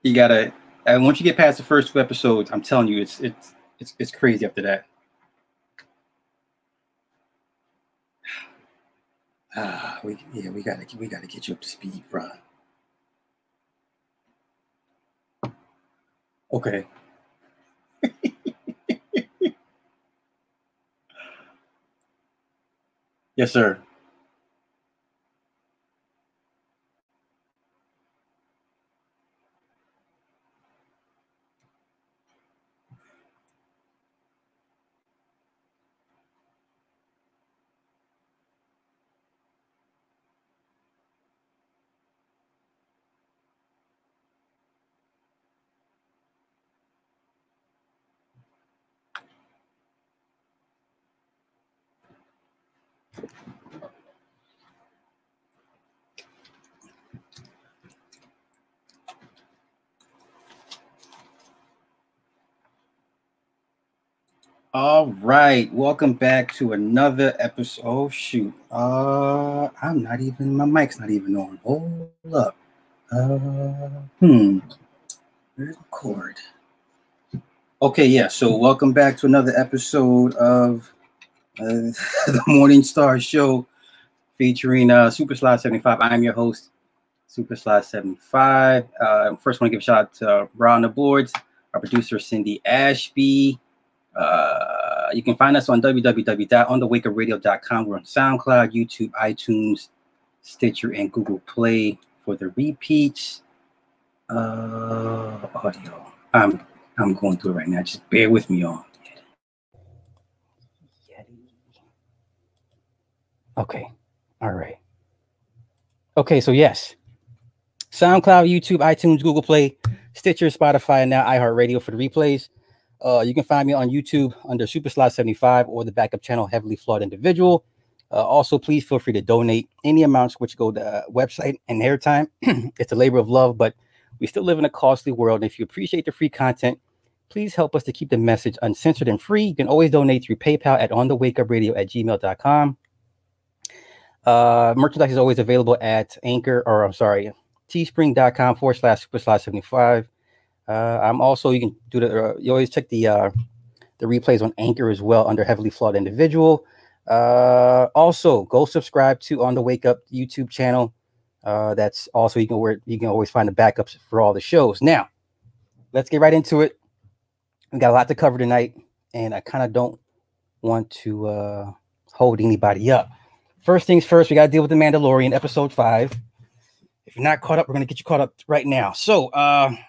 You gotta, and once you get past the first 2 episodes, I'm telling you, it's crazy after that. We gotta get you up to speed, bro. Okay. Yes, sir. All right, welcome back to another episode. Oh shoot, I'm not even. My mic's not even on. Hold up. Where's the cord? Okay, yeah. So welcome back to another episode of the Morning Star Show, featuring Super Slide 75. I'm your host, Super Slide 75. First, want to give a shout out to Raw on the boards, our producer Cindy Ashby. You can find us on www.onthewakeupradio.com. We're on SoundCloud, YouTube, iTunes, Stitcher, and Google Play for the repeats. Audio. I'm going through it right now. Just bear with me, y'all. Okay. All right. Okay, so yes. SoundCloud, YouTube, iTunes, Google Play, Stitcher, Spotify, and now iHeartRadio for the replays. You can find me on YouTube under Super Slide 75 or the backup channel Heavily Flawed Individual. Also, please feel free to donate any amounts which go to the website and airtime. It's a labor of love, but we still live in a costly world. And if you appreciate the free content, please help us to keep the message uncensored and free. You can always donate through PayPal at onthewakeupradio@gmail.com. Merchandise is always available at teespring.com/superslide75. I'm also, you can do the, you always check the replays on Anchor as well under Heavily Flawed Individual. Also go subscribe to On the Wake Up YouTube channel. That's also, you can always find the backups for all the shows. Now let's get right into it. We got a lot to cover tonight, and I kind of don't want to hold anybody up. First things first, we got to deal with the Mandalorian episode 5. If you're not caught up, we're going to get you caught up right now. So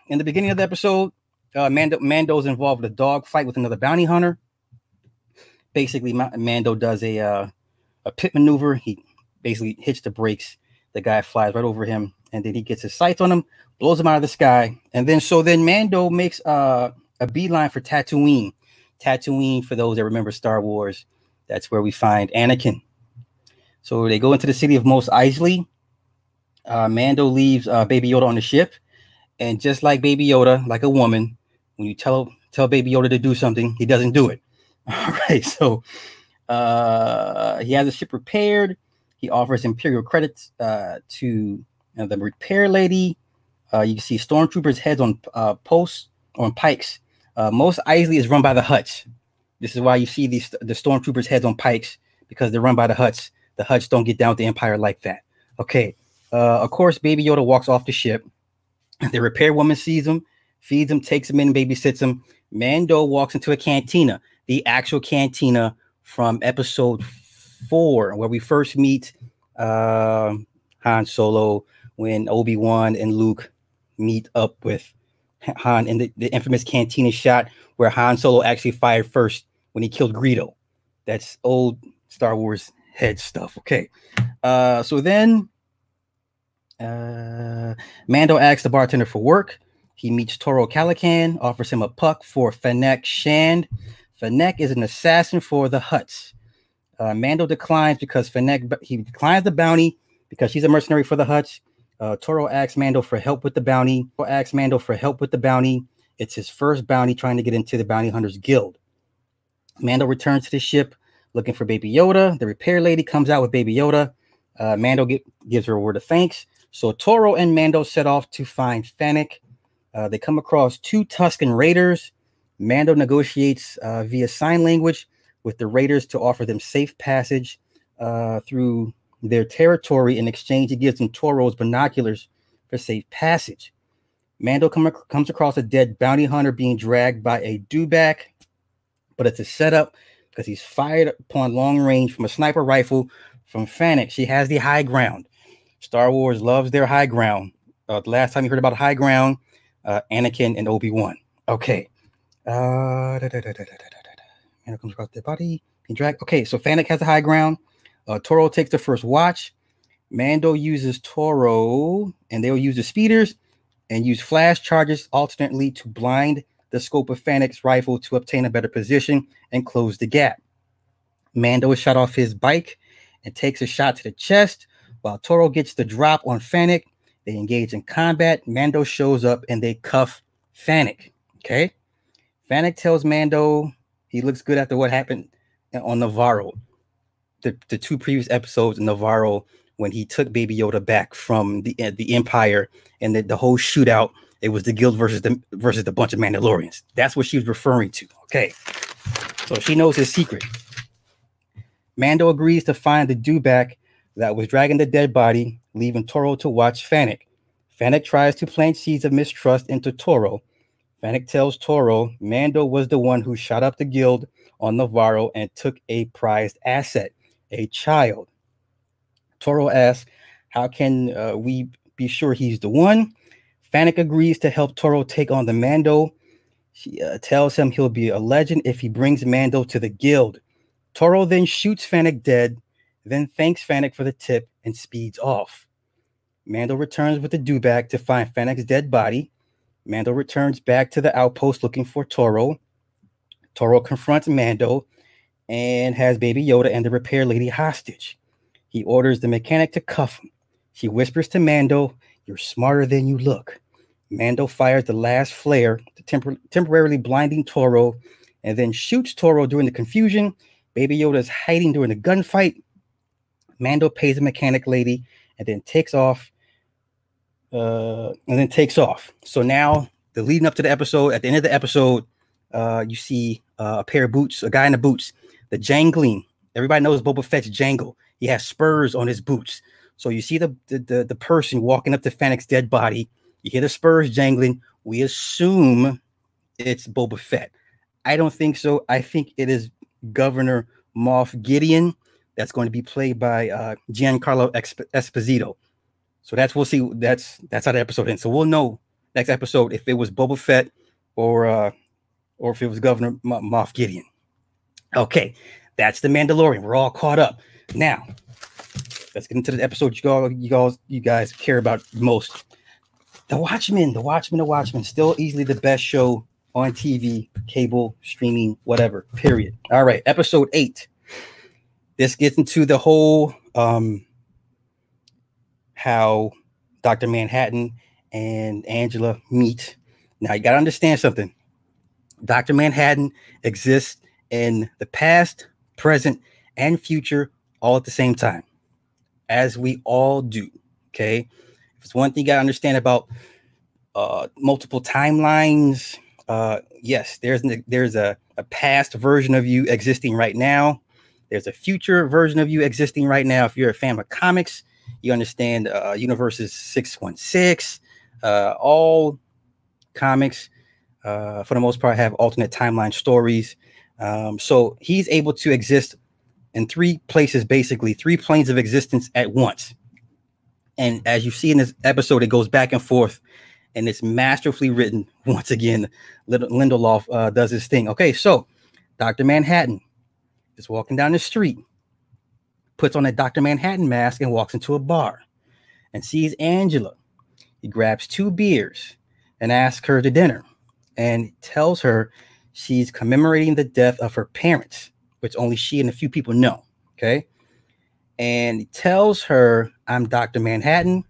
in the beginning of the episode, Mando's involved with a dog fight with another bounty hunter. Basically, Mando does a pit maneuver. He basically hits the brakes. The guy flies right over him, and then he gets his sights on him, blows him out of the sky. And then Mando makes a beeline for Tatooine. Tatooine, for those that remember Star Wars, that's where we find Anakin. So they go into the city of Mos Eisley. Mando leaves Baby Yoda on the ship, and just like Baby Yoda, like a woman, when you tell Baby Yoda to do something, he doesn't do it. All right, so he has the ship repaired. He offers Imperial credits to the repair lady. You can see stormtroopers' heads on posts on pikes. Mos Eisley is run by the Hutts. This is why you see the stormtroopers' heads on pikes, because they're run by the Hutts. The Hutts don't get down with the Empire like that. Okay. Of course, Baby Yoda walks off the ship. The repair woman sees him, feeds him, takes him in, babysits him. Mando walks into a cantina, the actual cantina from episode 4, where we first meet Han Solo, when Obi-Wan and Luke meet up with Han in the infamous cantina shot where Han Solo actually fired first when he killed Greedo. That's old Star Wars head stuff. Okay. So then Mando asks the bartender for work. He meets Toro Calican, offers him a puck for Fennec Shand. Fennec is an assassin for the Hutts. Mando declines because he declines the bounty because she's a mercenary for the Hutts. Toro asks Mando for help with the bounty. It's his first bounty, trying to get into the Bounty Hunters Guild. Mando returns to the ship looking for Baby Yoda. The repair lady comes out with Baby Yoda. Mando gives her a word of thanks. So Toro and Mando set off to find Fennec. They come across 2 Tusken raiders. Mando negotiates via sign language with the raiders to offer them safe passage through their territory. In exchange, he gives them Toro's binoculars for safe passage. Mando comes across a dead bounty hunter being dragged by a dewback, but it's a setup because he's fired upon long range from a sniper rifle from Fennec. She has the high ground. Star Wars loves their high ground. The last time you heard about high ground, Anakin and Obi-Wan. Okay. Mando comes across their body. Okay, so Fennec has the high ground. Toro takes the first watch. Mando uses Toro, and they'll use the speeders and use flash charges alternately to blind the scope of Fennec's rifle to obtain a better position and close the gap. Mando is shot off his bike and takes a shot to the chest while Toro gets the drop on Fennec. They engage in combat. Mando shows up and they cuff Fennec. Okay. Fennec tells Mando he looks good after what happened on Navarro. The 2 previous episodes in Navarro, when he took Baby Yoda back from the Empire and the whole shootout, it was the guild versus the bunch of Mandalorians. That's what she was referring to. Okay. So she knows his secret. Mando agrees to find the dewback that was dragging the dead body, leaving Toro to watch Fennec. Fennec tries to plant seeds of mistrust into Toro. Fennec tells Toro Mando was the one who shot up the guild on Navarro and took a prized asset, a child. Toro asks, how can we be sure he's the one? Fennec agrees to help Toro take on the Mando. She tells him he'll be a legend if he brings Mando to the guild. Toro then shoots Fennec dead, then thanks Fennec for the tip and speeds off. Mando returns with the dewback to find Fennec's dead body. Mando returns back to the outpost looking for Toro. Toro confronts Mando and has Baby Yoda and the repair lady hostage. He orders the mechanic to cuff him. She whispers to Mando, "You're smarter than you look." Mando fires the last flare, temporarily blinding Toro, and then shoots Toro during the confusion. Baby Yoda is hiding during the gunfight. Mando pays the mechanic lady and then takes off. So now, the leading up to the episode, at the end of the episode, you see a pair of boots, a guy in the boots, the jangling. Everybody knows Boba Fett's jangle. He has spurs on his boots. So you see the person walking up to Fennec's dead body. You hear the spurs jangling. We assume it's Boba Fett. I don't think so. I think it is Governor Moff Gideon. That's going to be played by Giancarlo Esposito. So we'll see. That's how the episode ends. So we'll know next episode if it was Boba Fett or if it was Governor Moff Gideon. Okay, that's the Mandalorian. We're all caught up. Now, let's get into the episode you guys care about most. The Watchmen. Still easily the best show on TV, cable, streaming, whatever, period. All right, episode 8. This gets into the whole how Dr. Manhattan and Angela meet. Now, you got to understand something. Dr. Manhattan exists in the past, present, and future all at the same time, as we all do, okay? If it's one thing you got to understand about multiple timelines, yes, there's a past version of you existing right now. There's a future version of you existing right now. If you're a fan of comics, you understand universes 616. All comics, for the most part, have alternate timeline stories. So he's able to exist in 3 places, basically 3 planes of existence at once. And as you see in this episode, it goes back and forth, and it's masterfully written. Once again, Lindelof does his thing. Okay, so Dr. Manhattan is walking down the street, puts on a Dr. Manhattan mask and walks into a bar and sees Angela. He grabs 2 beers and asks her to dinner and tells her she's commemorating the death of her parents, which only she and a few people know. Okay. And he tells her, "I'm Dr. Manhattan."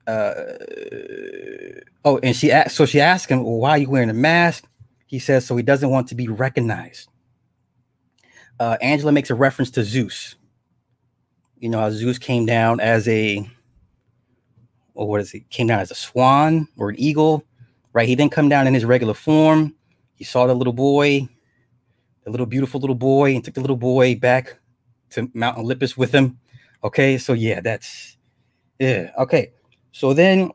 And she asks him, "Well, why are you wearing a mask?" He says, "So he doesn't want to be recognized." Angela makes a reference to Zeus. You know how Zeus came down as a or what is it? Came down as a swan or an eagle, right? He didn't come down in his regular form. He saw the little boy, the little beautiful little boy, and took the little boy back to Mount Olympus with him. Okay, so yeah, okay. So then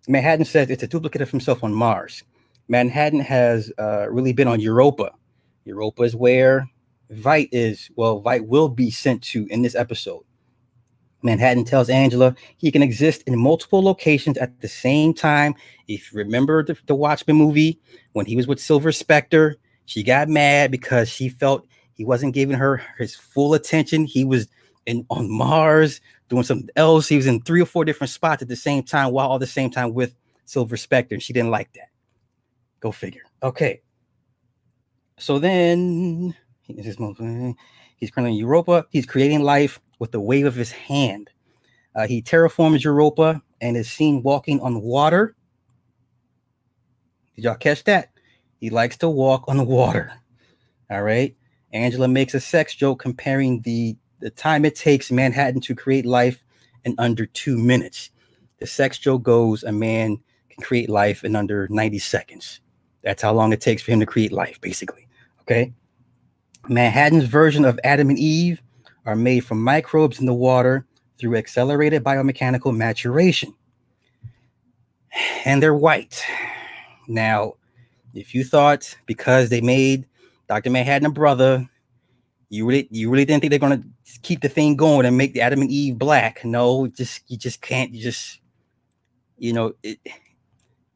Manhattan says it's a duplicate of himself on Mars. Manhattan has really been on Europa. Europa is where Vite is. Well, Vite will be sent to in this episode. Manhattan tells Angela he can exist in multiple locations at the same time. If you remember the Watchmen movie, when he was with Silver Spectre, she got mad because she felt he wasn't giving her his full attention. He was on Mars doing something else. He was in 3 or 4 different spots at the same time, while all the same time with Silver Spectre. And she didn't like that. Go figure. Okay. So then he's currently in Europa. He's creating life with the wave of his hand. He terraforms Europa and is seen walking on water. Did y'all catch that? He likes to walk on the water. All right. Angela makes a sex joke comparing the time it takes Manhattan to create life in under 2 minutes. The sex joke goes, a man can create life in under 90 seconds. That's how long it takes for him to create life, basically. Okay. Manhattan's version of Adam and Eve are made from microbes in the water through accelerated biomechanical maturation. And they're white. Now, if you thought because they made Dr. Manhattan a brother, you really didn't think they're going to keep the thing going and make the Adam and Eve black. No, you just can't.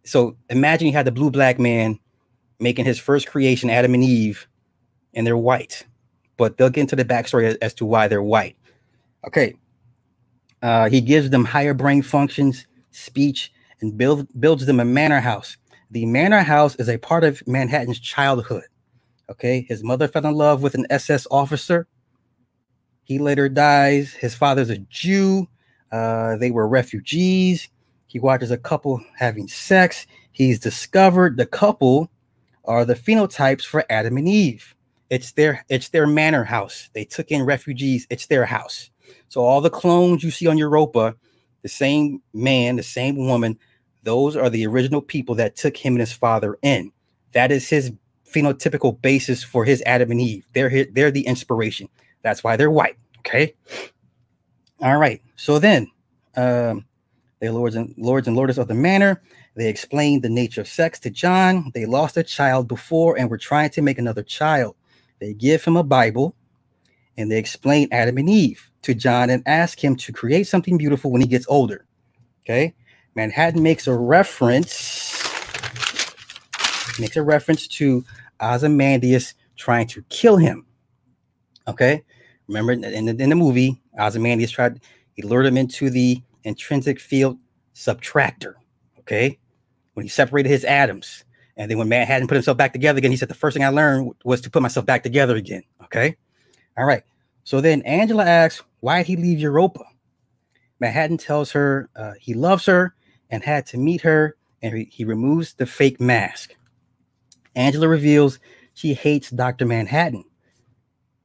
So imagine you had the blue black man making his first creation, Adam and Eve, and they're white. But they'll get into the backstory as to why they're white. Okay. He gives them higher brain functions, speech, and builds them a manor house. The manor house is a part of Manhattan's childhood. Okay. His mother fell in love with an SS officer. He later dies. His father's a Jew. They were refugees. He watches a couple having sex. He's discovered the couple are the phenotypes for Adam and Eve. It's their manor house. They took in refugees. It's their house. So all the clones you see on Europa, the same man, the same woman, those are the original people that took him and his father in. That is his phenotypical basis for his Adam and Eve. They're the inspiration. That's why they're white. Okay. All right. So then, they're lords and lordess of the manor. They explained the nature of sex to John. They lost a child before and were trying to make another child. They give him a Bible and they explain Adam and Eve to John and ask him to create something beautiful when he gets older. Okay. Manhattan makes a reference to Ozymandias trying to kill him. Okay. Remember in the movie, Ozymandias he lured him into the intrinsic field subtractor. Okay. When he separated his atoms. And then when Manhattan put himself back together again, he said, the first thing I learned was to put myself back together again. Okay. All right. So then Angela asks, why did he leave Europa? Manhattan tells her he loves her and had to meet her. And he removes the fake mask. Angela reveals she hates Dr. Manhattan.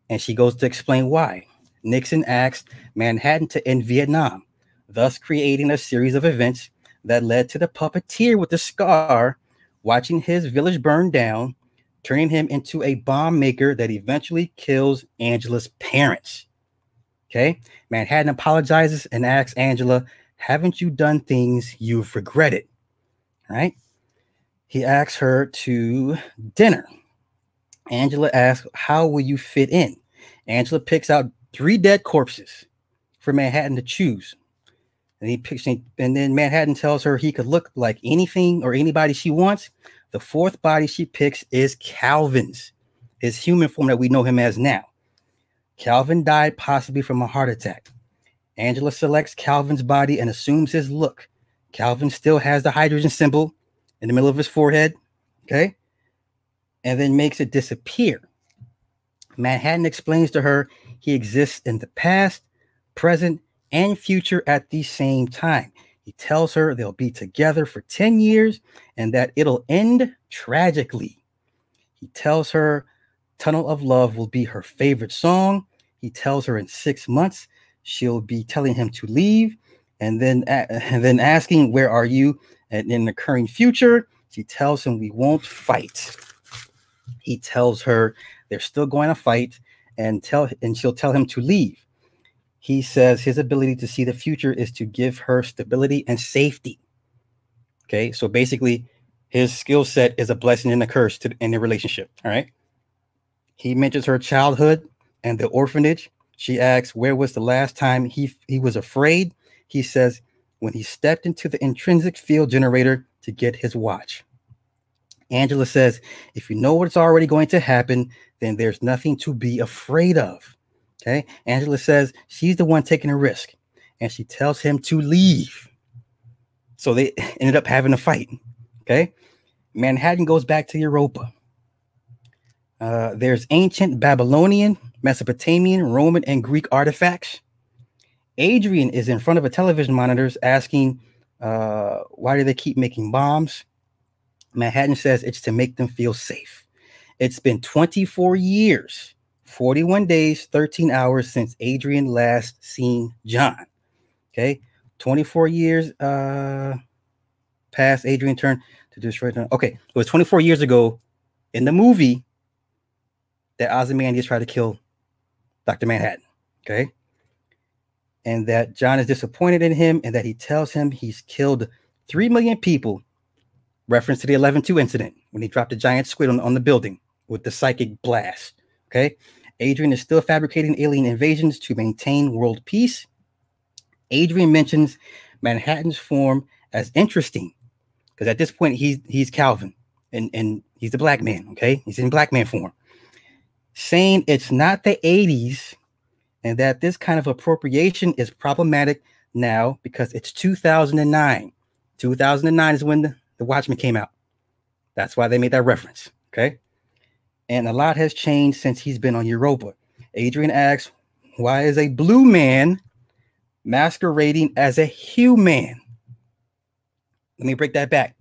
And she goes to explain why. Nixon asked Manhattan to end Vietnam, thus creating a series of events that led to the puppeteer with the scar watching his village burn down, turning him into a bomb maker that eventually kills Angela's parents. Okay. Manhattan apologizes and asks Angela, haven't you done things you've regretted? Right. He asks her to dinner. Angela asks, how will you fit in? Angela picks out 3 dead corpses for Manhattan to choose. And then Manhattan tells her he could look like anything or anybody she wants. The 4th body she picks is Calvin's, his human form that we know him as now. Calvin died possibly from a heart attack. Angela selects Calvin's body and assumes his look. Calvin still has the hydrogen symbol in the middle of his forehead. Okay. And then makes it disappear. Manhattan explains to her he exists in the past, present, and future at the same time. He tells her they'll be together for 10 years and that it'll end tragically. He tells her Tunnel of Love will be her favorite song. He tells her in 6 months she'll be telling him to leave and then asking, "Where are you?" And in the current future, she tells him, "We won't fight." He tells her they're still going to fight, and she'll tell him to leave. He says his ability to see the future is to give her stability and safety. Okay, so basically, his skill set is a blessing and a curse in the relationship. All right. He mentions her childhood and the orphanage. She asks, "Where was the last time he was afraid?" He says, "When he stepped into the intrinsic field generator to get his watch." Angela says, "If you know what's already going to happen, then there's nothing to be afraid of." Okay. Angela says she's the one taking a risk, and she tells him to leave. So they ended up having a fight. Okay. Manhattan goes back to Europa. There's ancient Babylonian, Mesopotamian, Roman, and Greek artifacts. Adrian is in front of a television monitors asking, why do they keep making bombs? Manhattan says it's to make them feel safe. It's been 24 years, 41 days, 13 hours since Adrian last seen John. Okay. 24 years past Adrian turned to destroy John. Okay. It was 24 years ago in the movie that Ozymandias tried to kill Dr. Manhattan. Okay. And that John is disappointed in him, and that he tells him he's killed 3 million people. Reference to the 11/2 incident when he dropped a giant squid on the building with the psychic blast. Okay. Adrian is still fabricating alien invasions to maintain world peace. Adrian mentions Manhattan's form as interesting because at this point he's Calvin and he's a black man. Okay. He's in black man form, saying it's not the 80s and that this kind of appropriation is problematic now because it's 2009. 2009 is when the Watchmen came out. That's why they made that reference. Okay. And a lot has changed since he's been on Europa. Adrian asks, why is a blue man masquerading as a human? Let me break that back.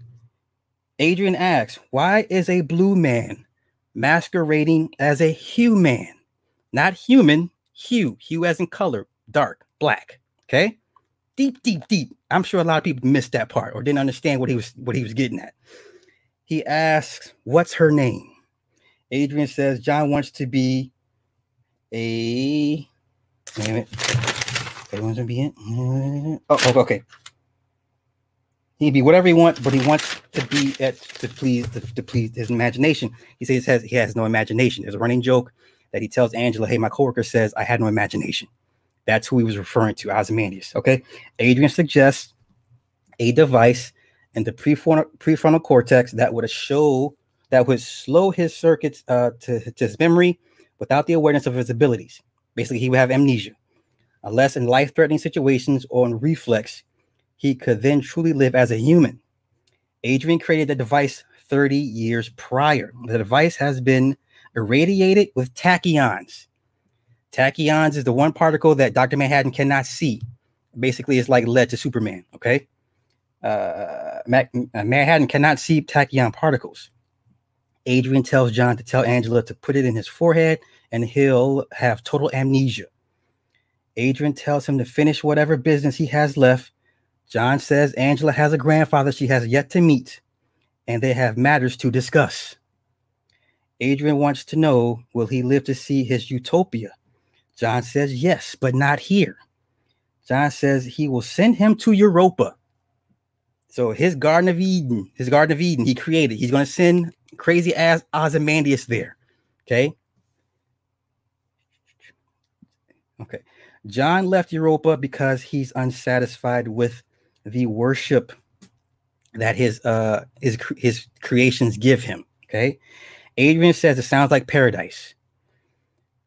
Adrian asks, why is a blue man masquerading as a human? Not human, hue. Hue as in color, dark, black. Okay. Deep, deep, deep. I'm sure a lot of people missed that part or didn't understand what he was getting at. He asks, what's her name? Adrian says John wants to be a. Wait a minute. He wants to be in. Oh, okay. He can be whatever he wants, but he wants to be to please his imagination. He says he has no imagination. There's a running joke that he tells Angela, "Hey, my coworker says I had no imagination." That's who he was referring to, Ozymandias. Okay. Adrian suggests a device in the prefrontal cortex that would slow his circuits to his memory without the awareness of his abilities. Basically, he would have amnesia. Unless in life-threatening situations or in reflex, he could then truly live as a human. Adrian created the device 30 years prior. The device has been irradiated with tachyons. Tachyons is the one particle that Dr. Manhattan cannot see. Basically, it's like lead to Superman, okay? Manhattan cannot see tachyon particles. Adrian tells John to tell Angela to put it in his forehead and he'll have total amnesia. Adrian tells him to finish whatever business he has left. John says Angela has a grandfather she has yet to meet, and they have matters to discuss. Adrian wants to know, will he live to see his utopia? John says yes, but not here. John says he will send him to Europa. So his Garden of Eden, he created. He's going to send crazy ass Ozymandias there. Okay. Okay. John left Europa because he's unsatisfied with the worship that his creations give him. Okay. Adrian says it sounds like paradise.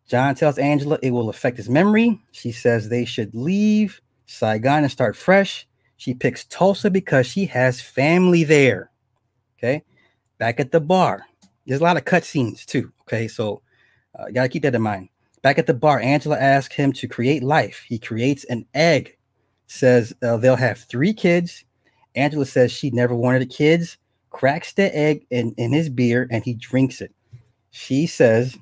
John tells Angela it will affect his memory. She says they should leave Saigon and start fresh. She picks Tulsa because she has family there. Okay. Back at the bar. There's a lot of cutscenes too. Okay. So you got to keep that in mind. Back at the bar, Angela asks him to create life. He creates an egg. Says they'll have 3 kids. Angela says she never wanted kids. Cracks the egg in his beer and he drinks it. She says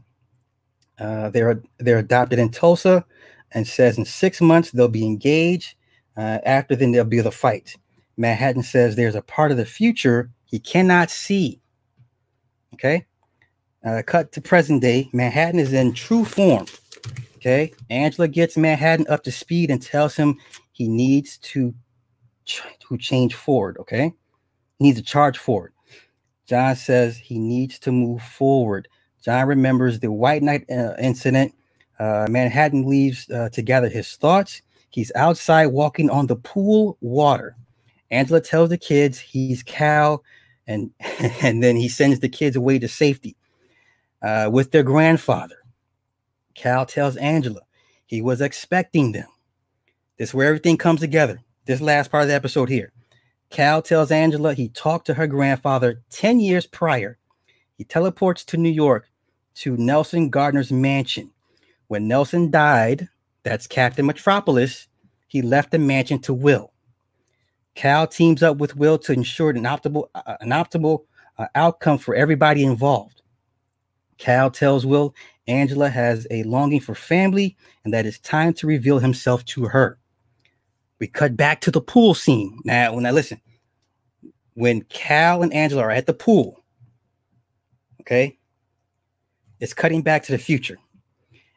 they're adopted in Tulsa and says in 6 months they'll be engaged. After then, there'll be the fight. Manhattan says there's a part of the future he cannot see. Okay. Cut to present day. Manhattan is in true form. Okay. Angela gets Manhattan up to speed and tells him he needs to change forward. Okay. He needs to charge forward. John says he needs to move forward. John remembers the White Knight incident. Manhattan leaves to gather his thoughts. He's outside walking on the pool water. Angela tells the kids he's Cal, and and then he sends the kids away to safety with their grandfather. Cal tells Angela he was expecting them. This is where everything comes together. This last part of the episode here. Cal tells Angela he talked to her grandfather 10 years prior. He teleports to New York to Nelson Gardner's mansion. When Nelson died, that's Captain Metropolis, he left the mansion to Will. Cal teams up with Will to ensure an optimal outcome for everybody involved. Cal tells Will Angela has a longing for family and that it's time to reveal himself to her. We cut back to the pool scene. Now listen. When Cal and Angela are at the pool, okay, it's cutting back to the future.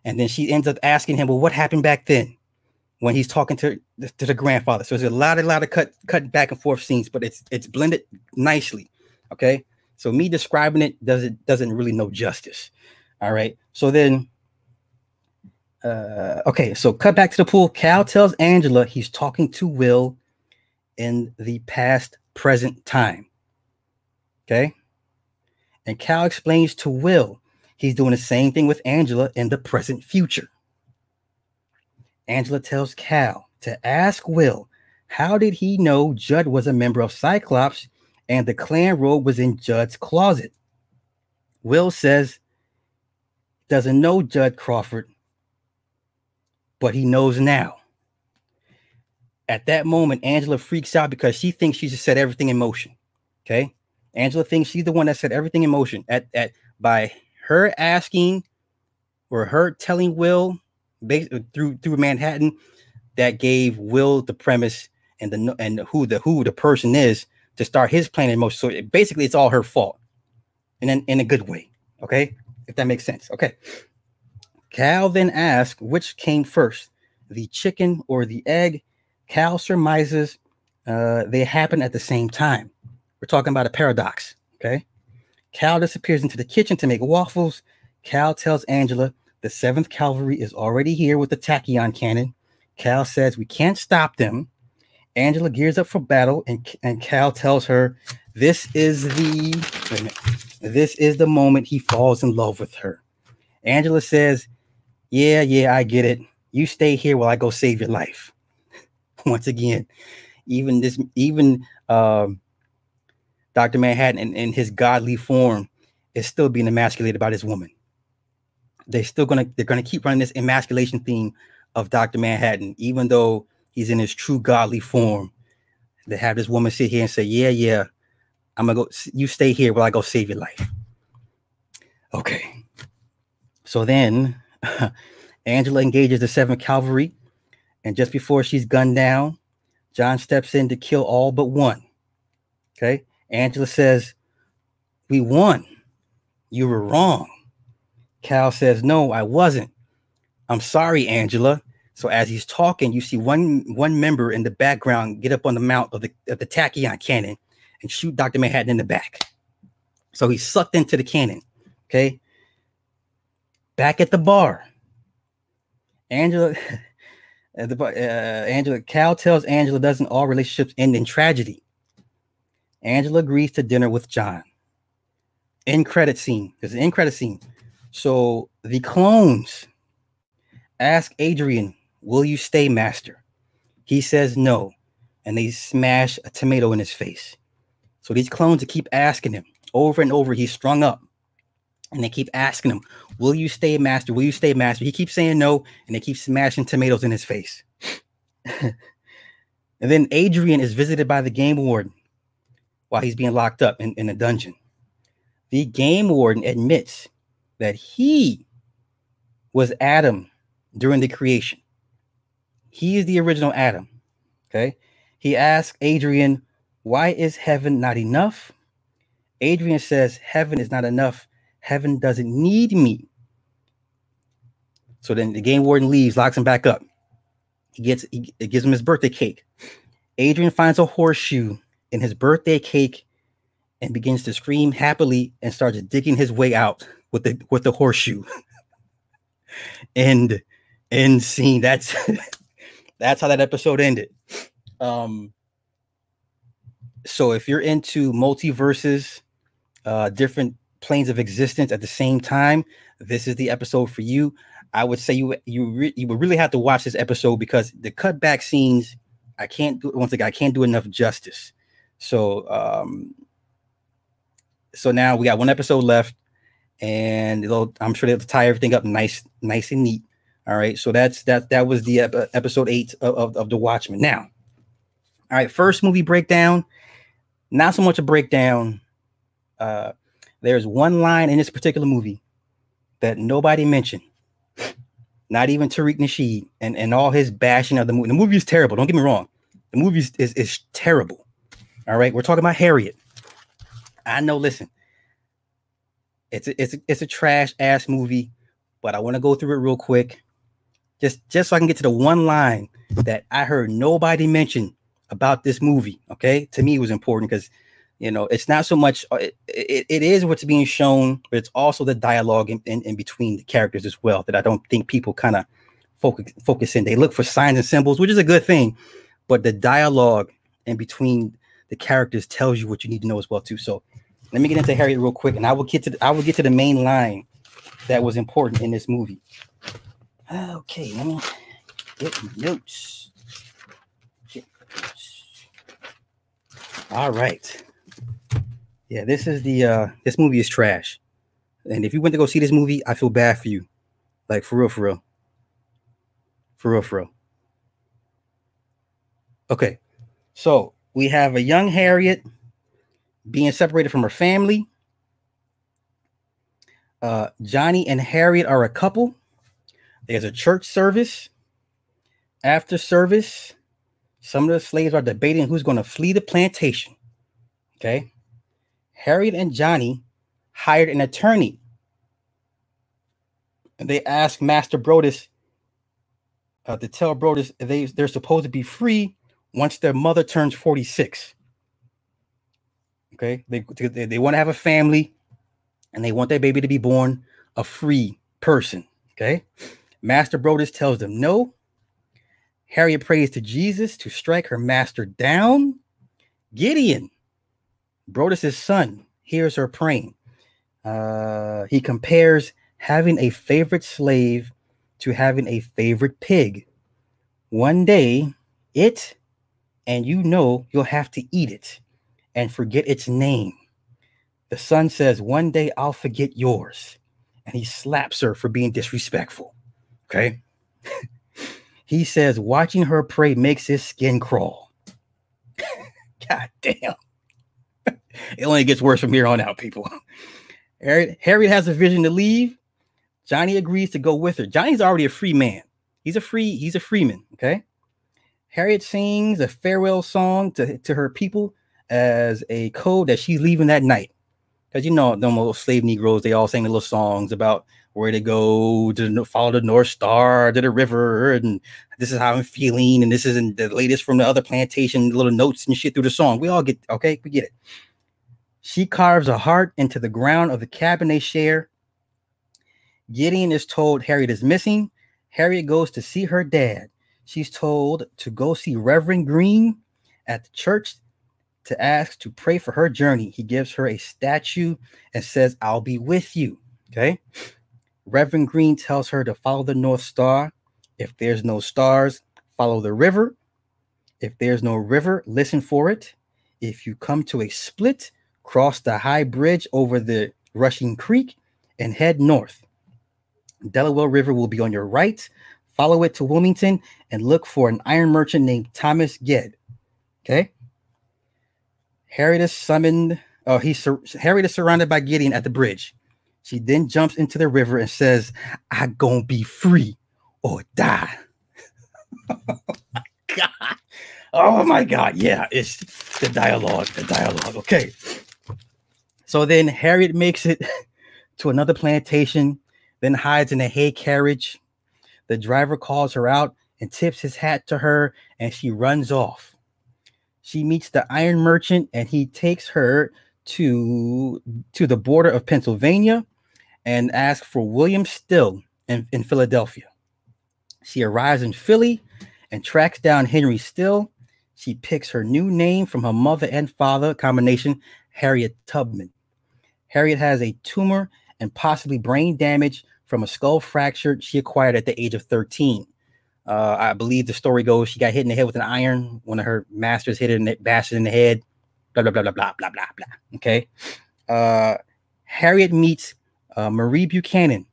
And then she ends up asking him, well, what happened back then when he's talking to the grandfather? So there's a lot of cut back and forth scenes, but it's blended nicely. Okay. So me describing it doesn't really know justice. All right. So then, okay. So cut back to the pool. Cal tells Angela he's talking to Will in the past present time. Okay. And Cal explains to Will he's doing the same thing with Angela in the present future. Angela tells Cal to ask Will, how did he know Judd was a member of Cyclops and the clan robe was in Judd's closet? Will says doesn't know Judd Crawford, but he knows now. At that moment, Angela freaks out because she thinks she just set everything in motion. Okay. Angela thinks she's the one that set everything in motion by her asking or her telling Will through Manhattan that gave Will the premise and who the person is to start his plan in motion. So basically it's all her fault and then in a good way. Okay. If that makes sense. Okay. Cal then asks which came first, the chicken or the egg. Cal surmises they happen at the same time. We're talking about a paradox. Okay. Cal disappears into the kitchen to make waffles. Cal tells Angela the 7th Cavalry is already here with the tachyon cannon. Cal says we can't stop them. Angela gears up for battle, and Cal tells her this is the moment he falls in love with her. Angela says, yeah, I get it. You stay here while I go save your life. Once again, even Dr. Manhattan in his godly form is still being emasculated by this woman. They're gonna keep running this emasculation theme of Dr. Manhattan, even though he's in his true godly form. They have this woman sit here and say, yeah, I'm gonna go. You stay here while I go save your life. Okay. So then Angela engages the 7th Cavalry, and just before she's gunned down, John steps in to kill all but one. Okay. Angela says, we won. You were wrong. Cal says, no, I wasn't. I'm sorry, Angela. So as he's talking, you see one member in the background get up on the mount of the tachyon cannon and shoot Dr. Manhattan in the back. So he's sucked into the cannon. Okay. Back at the bar, Cal tells Angela doesn't all relationships end in tragedy. Angela agrees to dinner with John. End credit scene. There's an end credit scene. So the clones ask Adrian, will you stay, master? He says no. And they smash a tomato in his face. So these clones keep asking him over and over. He's strung up. And they keep asking him, will you stay, master? Will you stay, master? He keeps saying no. And they keep smashing tomatoes in his face. And then Adrian is visited by the game warden while he's being locked up in a dungeon. The game warden admits that he was Adam during the creation. He is the original Adam. Okay. He asks Adrian, why is heaven not enough? Adrian says, heaven is not enough. Heaven doesn't need me. So then the game warden leaves, locks him back up. It gives him his birthday cake. Adrian finds a horseshoe in his birthday cake and begins to scream happily and starts digging his way out with the horseshoe. and scene. That's how that episode ended. So if you're into multiverses, different planes of existence at the same time, this is the episode for you. I would say you would really have to watch this episode because the cutback scenes, I can't do enough justice. So now we got one episode left, and I'm sure they'll tie everything up nice and neat. All right, so that was the episode 8 of the Watchmen. Now, all right, first movie breakdown. Not so much a breakdown. There's one line in this particular movie that nobody mentioned. Not even Tariq Nasheed and all his bashing of the movie. The movie is terrible. Don't get me wrong. The movie is terrible. All right. We're talking about Harriett. I know. Listen, it's a trash ass movie, but I want to go through it real quick. Just so I can get to the one line that I heard nobody mention about this movie. Okay. To me, it was important because, it's not so much, it is what's being shown, but it's also the dialogue in between the characters as well that I don't think people kind of focus in. They look for signs and symbols, which is a good thing, but the dialogue in between the characters tells you what you need to know as well too. So let me get into Harriet real quick, and I will get to the main line that was important in this movie. Okay, let me get my notes. All right. Yeah, this movie is trash. And if you went to go see this movie, I feel bad for you. Like, for real. Okay, so we have a young Harriet being separated from her family. Johnny and Harriet are a couple. There's a church service. After service, some of the slaves are debating who's going to flee the plantation. Okay. Harriet and Johnny hired an attorney. And they asked Master Brodus to tell Brodus they're supposed to be free once their mother turns 46. Okay. They want to have a family, and they want their baby to be born a free person. Okay. Master Brodus tells them no. Harriet prays to Jesus to strike her master down. Gideon, Brodus' son, hears her praying. He compares having a favorite slave to having a favorite pig. One day, you'll have to eat it and forget its name. The son says, one day I'll forget yours. And he slaps her for being disrespectful. Okay. He says, watching her pray makes his skin crawl. God damn. It only gets worse from here on out, people. Harriet has a vision to leave. Johnny agrees to go with her. Johnny's already a free man. He's a freeman. Okay. Harriet sings a farewell song to her people as a code that she's leaving that night. Because them little slave Negroes, they all sing little songs about where to go, to follow the North Star, to the river, and this is how I'm feeling, and this isn't the latest from the other plantation, little notes and shit through the song. We all get, okay, we get it. She carves a heart into the ground of the cabin they share. Gideon is told Harriet is missing. Harriet goes to see her dad. She's told to go see Reverend Green at the church to ask to pray for her journey. He gives her a statue and says, I'll be with you. Okay. Reverend Green tells her to follow the North Star. If there's no stars, follow the river. If there's no river, listen for it. If you come to a split, cross the high bridge over the rushing creek and head north. Delaware River will be on your right. Follow it to Wilmington and look for an iron merchant named Thomas Gedd. Okay. Harriet is summoned. Harriet is surrounded by Gideon at the bridge. She then jumps into the river and says, I gonna be free or die. Oh my God. Oh my God. Yeah, it's the dialogue. Okay. So then Harriet makes it to another plantation, then hides in a hay carriage. The driver calls her out and tips his hat to her, and she runs off. She meets the iron merchant, and he takes her to the border of Pennsylvania and asks for William Still in Philadelphia. She arrives in Philly and tracks down Henry Still. She picks her new name from her mother and father combination, Harriet Tubman. Harriet has a tumor and possibly brain damage from a skull fracture she acquired at the age of 13. I believe the story goes she got hit in the head with an iron. One of her masters hit her and bashed it in the head. Blah, blah, blah, blah, blah, blah, blah, blah. Okay. Harriet meets Marie Buchanan,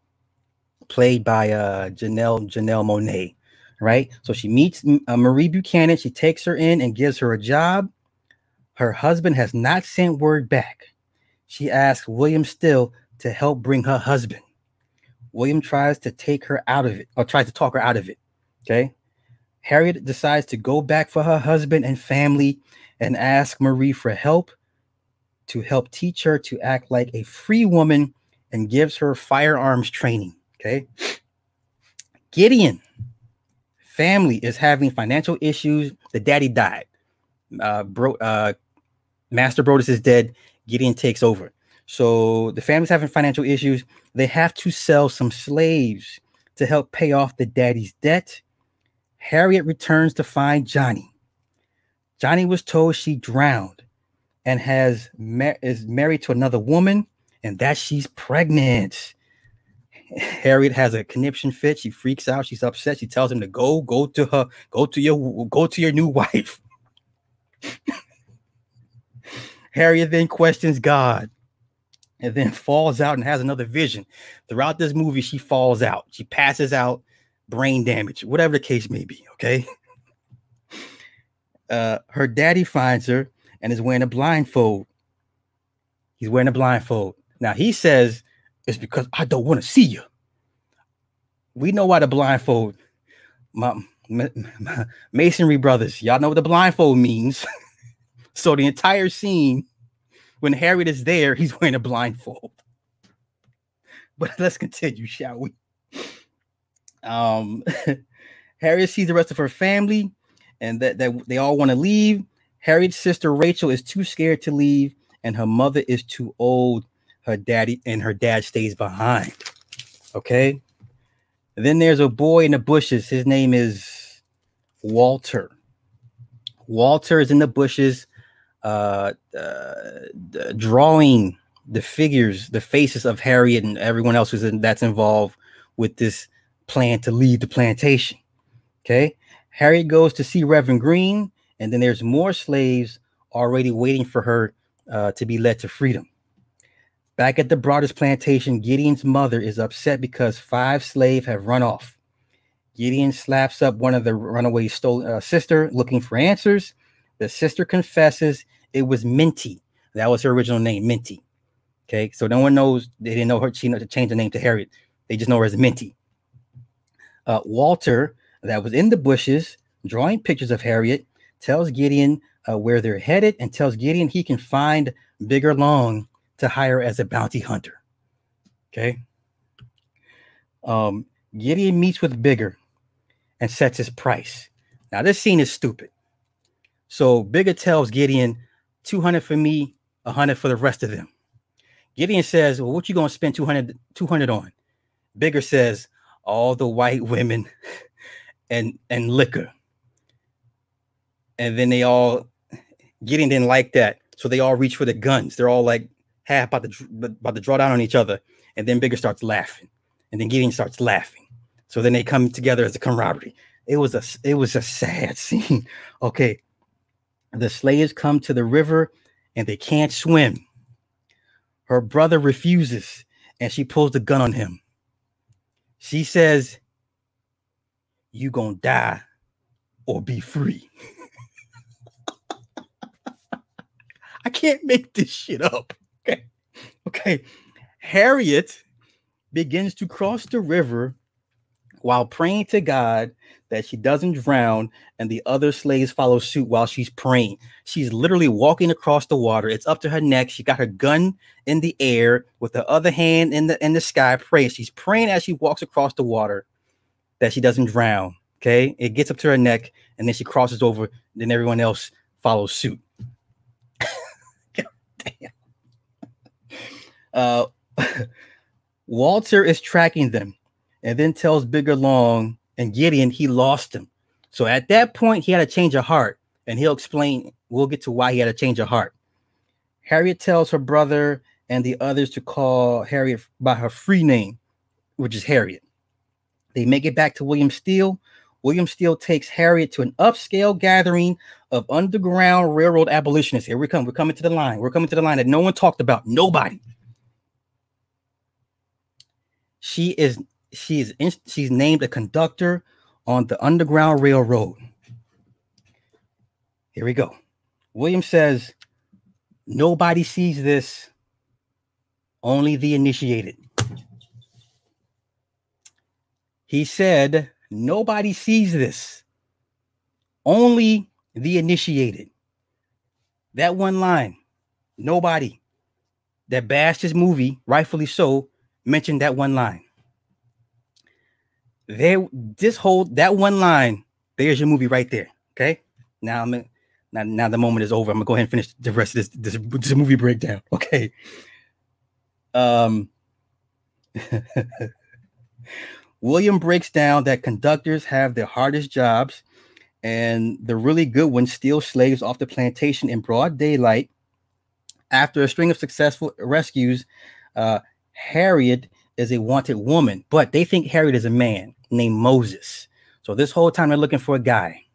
played by Janelle Monáe, right? So she meets Marie Buchanan. She takes her in and gives her a job. Her husband has not sent word back. She asks William Still to help bring her husband. William tries to take her out of it, or tries to talk her out of it. Okay. Harriet decides to go back for her husband and family and ask Marie for help to help teach her to act like a free woman and gives her firearms training. Okay. Gideon family is having financial issues. The daddy died. Master Brodus is dead. Gideon takes over. So the family's having financial issues. They have to sell some slaves to help pay off the daddy's debt. Harriet returns to find Johnny. Johnny was told she drowned and is married to another woman, and that she's pregnant. Harriet has a conniption fit. She freaks out. She's upset. She tells him to go to your new wife. Harriet then questions God and then falls out and has another vision. Throughout this movie, she falls out. She passes out, brain damage, whatever the case may be. Okay. Her daddy finds her and is wearing a blindfold. He's wearing a blindfold. Now he says it's because I don't want to see you. We know why the blindfold. My Masonry brothers, y'all know what the blindfold means. So the entire scene, when Harriet is there, he's wearing a blindfold. But let's continue, shall we? Harriet sees the rest of her family, and that they all want to leave. Harriet's sister Rachel is too scared to leave, and her mother is too old. Her dad stays behind. Okay. And then there's a boy in the bushes. His name is Walter. Walter is in the bushes, drawing the figures, the faces of Harriet and everyone else that's involved with this plan to leave the plantation. Okay. Harriet goes to see Reverend Green, and then there's more slaves already waiting for her to be led to freedom. Back at the Broadus plantation, Gideon's mother is upset because 5 slaves have run off. Gideon slaps up one of the runaway sister looking for answers. The sister confesses it was Minty. That was her original name, Minty. Okay, so no one knows. They didn't know her. She changed the name to Harriet. They just know her as Minty. Walter, that was in the bushes, drawing pictures of Harriet, tells Gideon where they're headed and tells Gideon he can find Bigger Long to hire as a bounty hunter. Okay. Gideon meets with Bigger and sets his price. Now this scene is stupid. So Bigger tells Gideon 200 for me, 100 for the rest of them. Gideon says, well, what you going to spend 200 on? Bigger says, all the white women and liquor. And then Gideon didn't like that. So they all reach for the guns. They're all like half about to draw down on each other. And then Bigger starts laughing. And then Gideon starts laughing. So then they come together as a camaraderie. It was a sad scene. Okay. The slaves come to the river and they can't swim. Her brother refuses and she pulls the gun on him. She says, you gonna die or be free. I can't make this shit up. Okay. Harriet begins to cross the river while praying to God that she doesn't drown, and the other slaves follow suit while she's praying. She's literally walking across the water. It's up to her neck. She got her gun in the air with the other hand in the sky, praying. She's praying as she walks across the water that she doesn't drown. Okay, it gets up to her neck, and then she crosses over. Then everyone else follows suit. Damn. Walter is tracking them, and then tells Bigger Long and Gideon he lost him. So at that point, he had a change of heart, and he'll explain. We'll get to why he had a change of heart. Harriet tells her brother and the others to call Harriet by her free name, which is Harriet. They make it back to William Steele. William Steele takes Harriet to an upscale gathering of Underground Railroad abolitionists. Here we come. We're coming to the line. We're coming to the line that no one talked about. Nobody. She's named a conductor on the Underground Railroad. Here we go. William says, nobody sees this, only the initiated. He said, nobody sees this, only the initiated. That one line, nobody that bashed his movie, rightfully so, mentioned that one line. That one line, there's your movie right there. Okay. Now the moment is over. I'm gonna go ahead and finish the rest of this movie breakdown. Okay. William breaks down that conductors have their hardest jobs, and the really good ones steal slaves off the plantation in broad daylight. After a string of successful rescues, Harriet is a wanted woman, but they think Harriet is a man named Moses. So this whole time they're looking for a guy.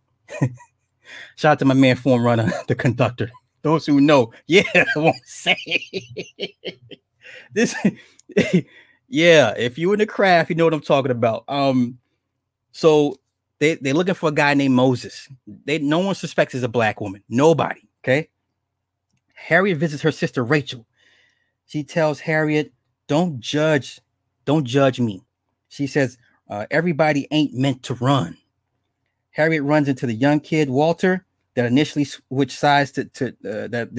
Shout out to my man, Form Runner, the conductor. Those who know, yeah, I won't say this. Yeah, if you're in the craft, you know what I'm talking about. So they're looking for a guy named Moses. No one suspects he's a black woman. Nobody. Okay. Harriet visits her sister Rachel. She tells Harriet, don't judge me. She says, everybody ain't meant to run. Harriet runs into the young kid, Walter, that initially switched sides that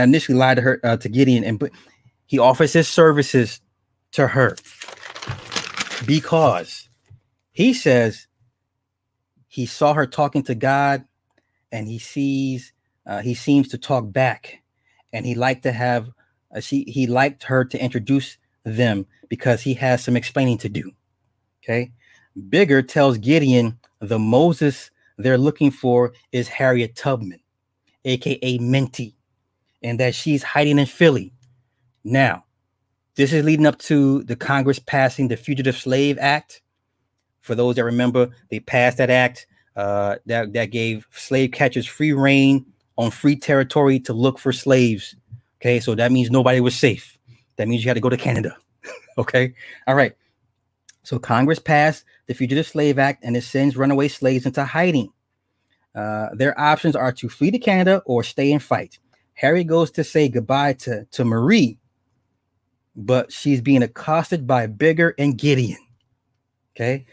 initially lied to her, to Gideon, and he offers his services to her because he says he saw her talking to God, and he seems to talk back, and he liked her to introduce them because he has some explaining to do. Okay. Bigger tells Gideon the Moses they're looking for is Harriet Tubman, aka Minty, and that she's hiding in Philly. Now, this is leading up to the Congress passing the Fugitive Slave Act. For those that remember, they passed that act that gave slave catchers free reign on free territory to look for slaves. Okay, so that means nobody was safe. That means you had to go to Canada. Okay, all right. So Congress passed the Fugitive Slave Act, and it sends runaway slaves into hiding. Their options are to flee to Canada or stay and fight. Harry goes to say goodbye to Marie, but she's being accosted by Bigger and Gideon. Okay.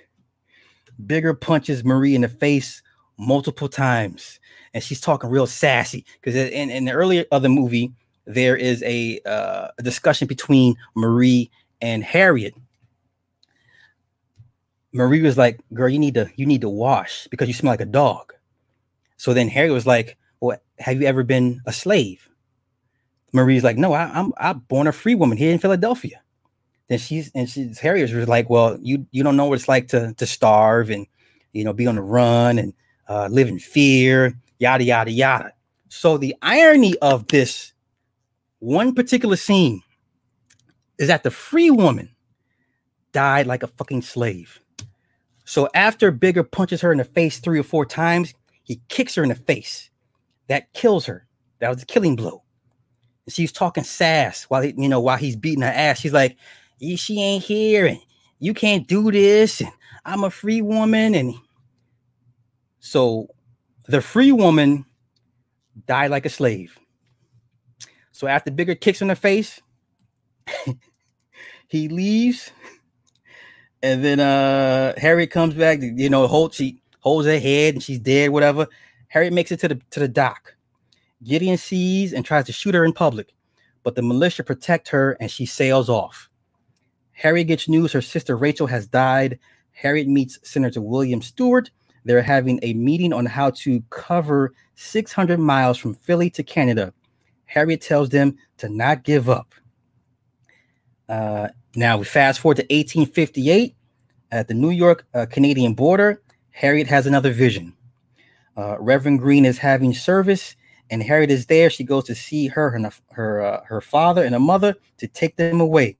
Bigger punches Marie in the face multiple times, and she's talking real sassy because in the earlier of the movie, there is a discussion between Marie and Harriet. Marie was like, girl, you need to wash because you smell like a dog. So then Harriet was like, well, have you ever been a slave? Marie's like, no, I'm born a free woman here in Philadelphia. Then Harriet was like, well, you don't know what it's like to starve and, be on the run and live in fear, yada, yada, yada. So the irony of this one particular scene is that the free woman died like a fucking slave. So after Bigger punches her in the face 3 or 4 times, he kicks her in the face. That kills her. That was a killing blow. And she's talking sass while he's beating her ass. She's like, she ain't here, and you can't do this, and I'm a free woman. And so the free woman died like a slave. So after Bigger kicks her in the face, he leaves, And then Harriet comes back, she holds her head and she's dead, whatever. Harriet makes it to the dock. Gideon sees and tries to shoot her in public, but the militia protect her and she sails off. Harriet gets news her sister Rachel has died. Harriet meets Senator William Stewart. They're having a meeting on how to cover 600 miles from Philly to Canada. Harriet tells them to not give up. Now we fast forward to 1858 at the New York Canadian border. Harriet has another vision. Reverend Green is having service, and Harriet is there. She goes to see her father and her mother to take them away.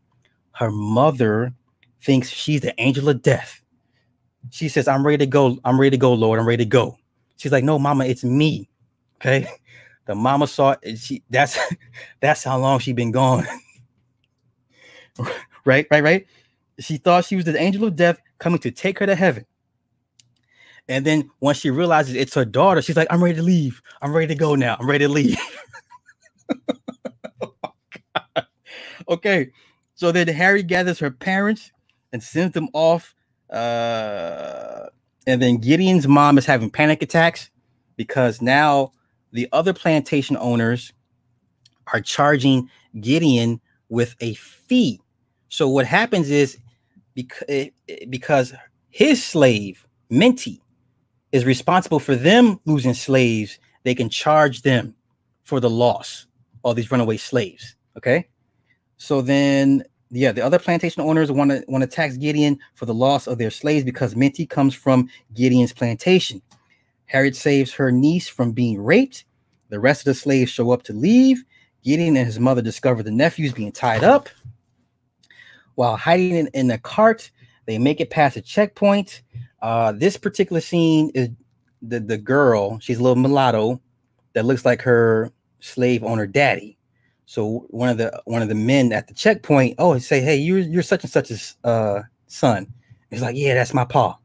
Her mother thinks she's the angel of death. She says, "I'm ready to go. I'm ready to go, Lord. I'm ready to go." She's like, "No, Mama, it's me." Okay. The mama saw it. That's how long she's been gone. Right. She thought she was the angel of death coming to take her to heaven. And then once she realizes it's her daughter, she's like, "I'm ready to leave. I'm ready to go now. I'm ready to leave." Oh, okay. So then Harry gathers her parents and sends them off. And then Gideon's mom is having panic attacks because now the other plantation owners are charging Gideon with a fee. So what happens is because his slave, Minty, is responsible for them losing slaves, they can charge them for the loss of these runaway slaves. Okay. So then, the other plantation owners want to tax Gideon for the loss of their slaves because Minty comes from Gideon's plantation. Harriet saves her niece from being raped. The rest of the slaves show up to leave. Gideon and his mother discover the nephews being tied up. While hiding in the cart, they make it past a checkpoint. This particular scene is the girl. She's a little mulatto that looks like her slave owner daddy. So one of the men at the checkpoint, he say, "Hey, you're such and such's son." He's like, "Yeah, that's my pa."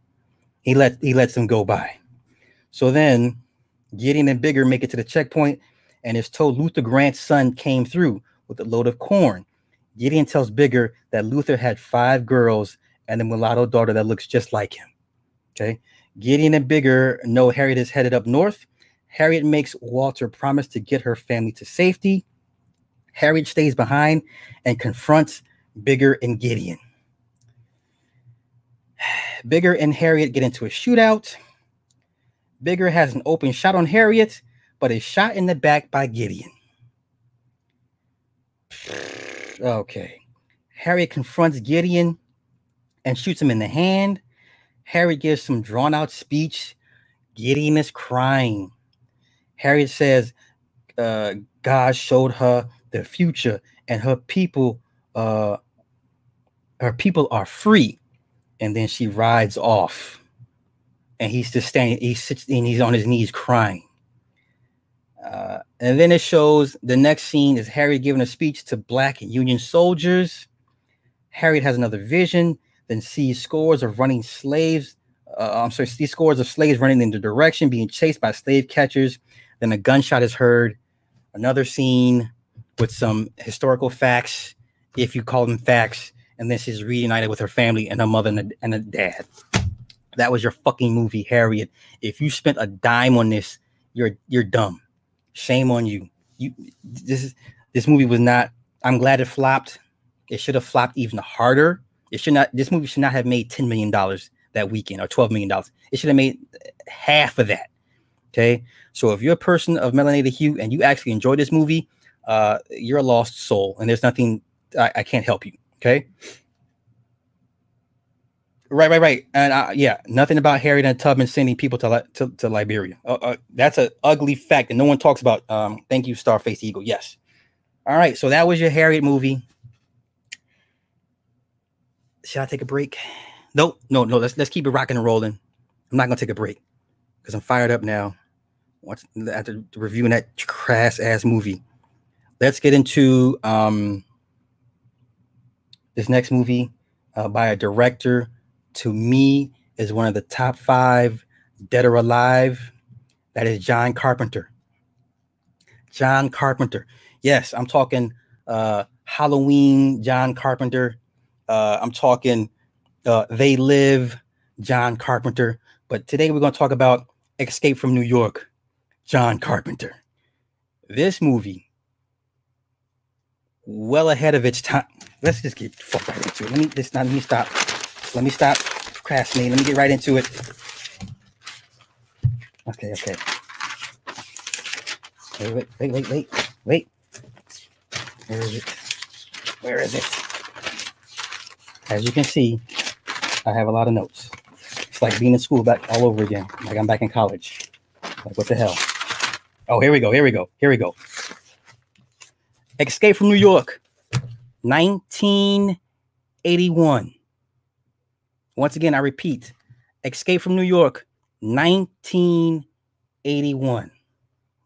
He lets them go by. So then Gideon and Bigger make it to the checkpoint, and it's told Luther Grant's son came through with a load of corn. Gideon tells Bigger that Luther had 5 girls and a mulatto daughter that looks just like him. Okay. Gideon and Bigger know Harriet is headed up north. Harriet makes Walter promise to get her family to safety. Harriet stays behind and confronts Bigger and Gideon. Bigger and Harriet get into a shootout. Bigger has an open shot on Harriet, but is shot in the back by Gideon. Okay. Harriet confronts Gideon and shoots him in the hand. Harriet gives some drawn-out speech. Gideon is crying. Harriet says God showed her the future and her people are free. And then she rides off. And he's just standing, he sits and he's on his knees crying. And then it shows the next scene is Harriet giving a speech to Black Union soldiers. Harriet has another vision, then sees scores of slaves running in the direction, being chased by slave catchers. Then a gunshot is heard. Another scene with some historical facts, if you call them facts. And then she's reunited with her family and her mother and a dad. That was your fucking movie, Harriet. If you spent a dime on this, you're dumb. Shame on you. This movie was not. I'm glad it flopped. It should have flopped even harder. This movie should not have made $10 million that weekend or $12 million. It should have made half of that. Okay. So if you're a person of melanated hue and you actually enjoy this movie, you're a lost soul, and there's nothing I can't help you. Okay. Right. And nothing about Harriet and Tubman sending people to Liberia. That's an ugly fact that no one talks about. Thank you, Starface Eagle. Yes. All right. So that was your Harriet movie. Should I take a break? No. Let's keep it rocking and rolling. I'm not gonna take a break because I'm fired up now. After reviewing that crass ass movie, let's get into this next movie by a director. To me, is one of the top 5 dead or alive. That is John Carpenter. John Carpenter. Yes, I'm talking Halloween John Carpenter. I'm talking They Live, John Carpenter. But today we're going to talk about Escape from New York, John Carpenter. This movie, well ahead of its time. Let's just get fucked right into it. Let me stop. Let me stop procrastinating. Let me get right into it. Okay. Wait. Where is it? As you can see, I have a lot of notes. It's like being in school back all over again. Like I'm back in college. Like, what the hell? Oh, here we go. Escape from New York, 1981. Once again, I repeat, Escape from New York, 1981.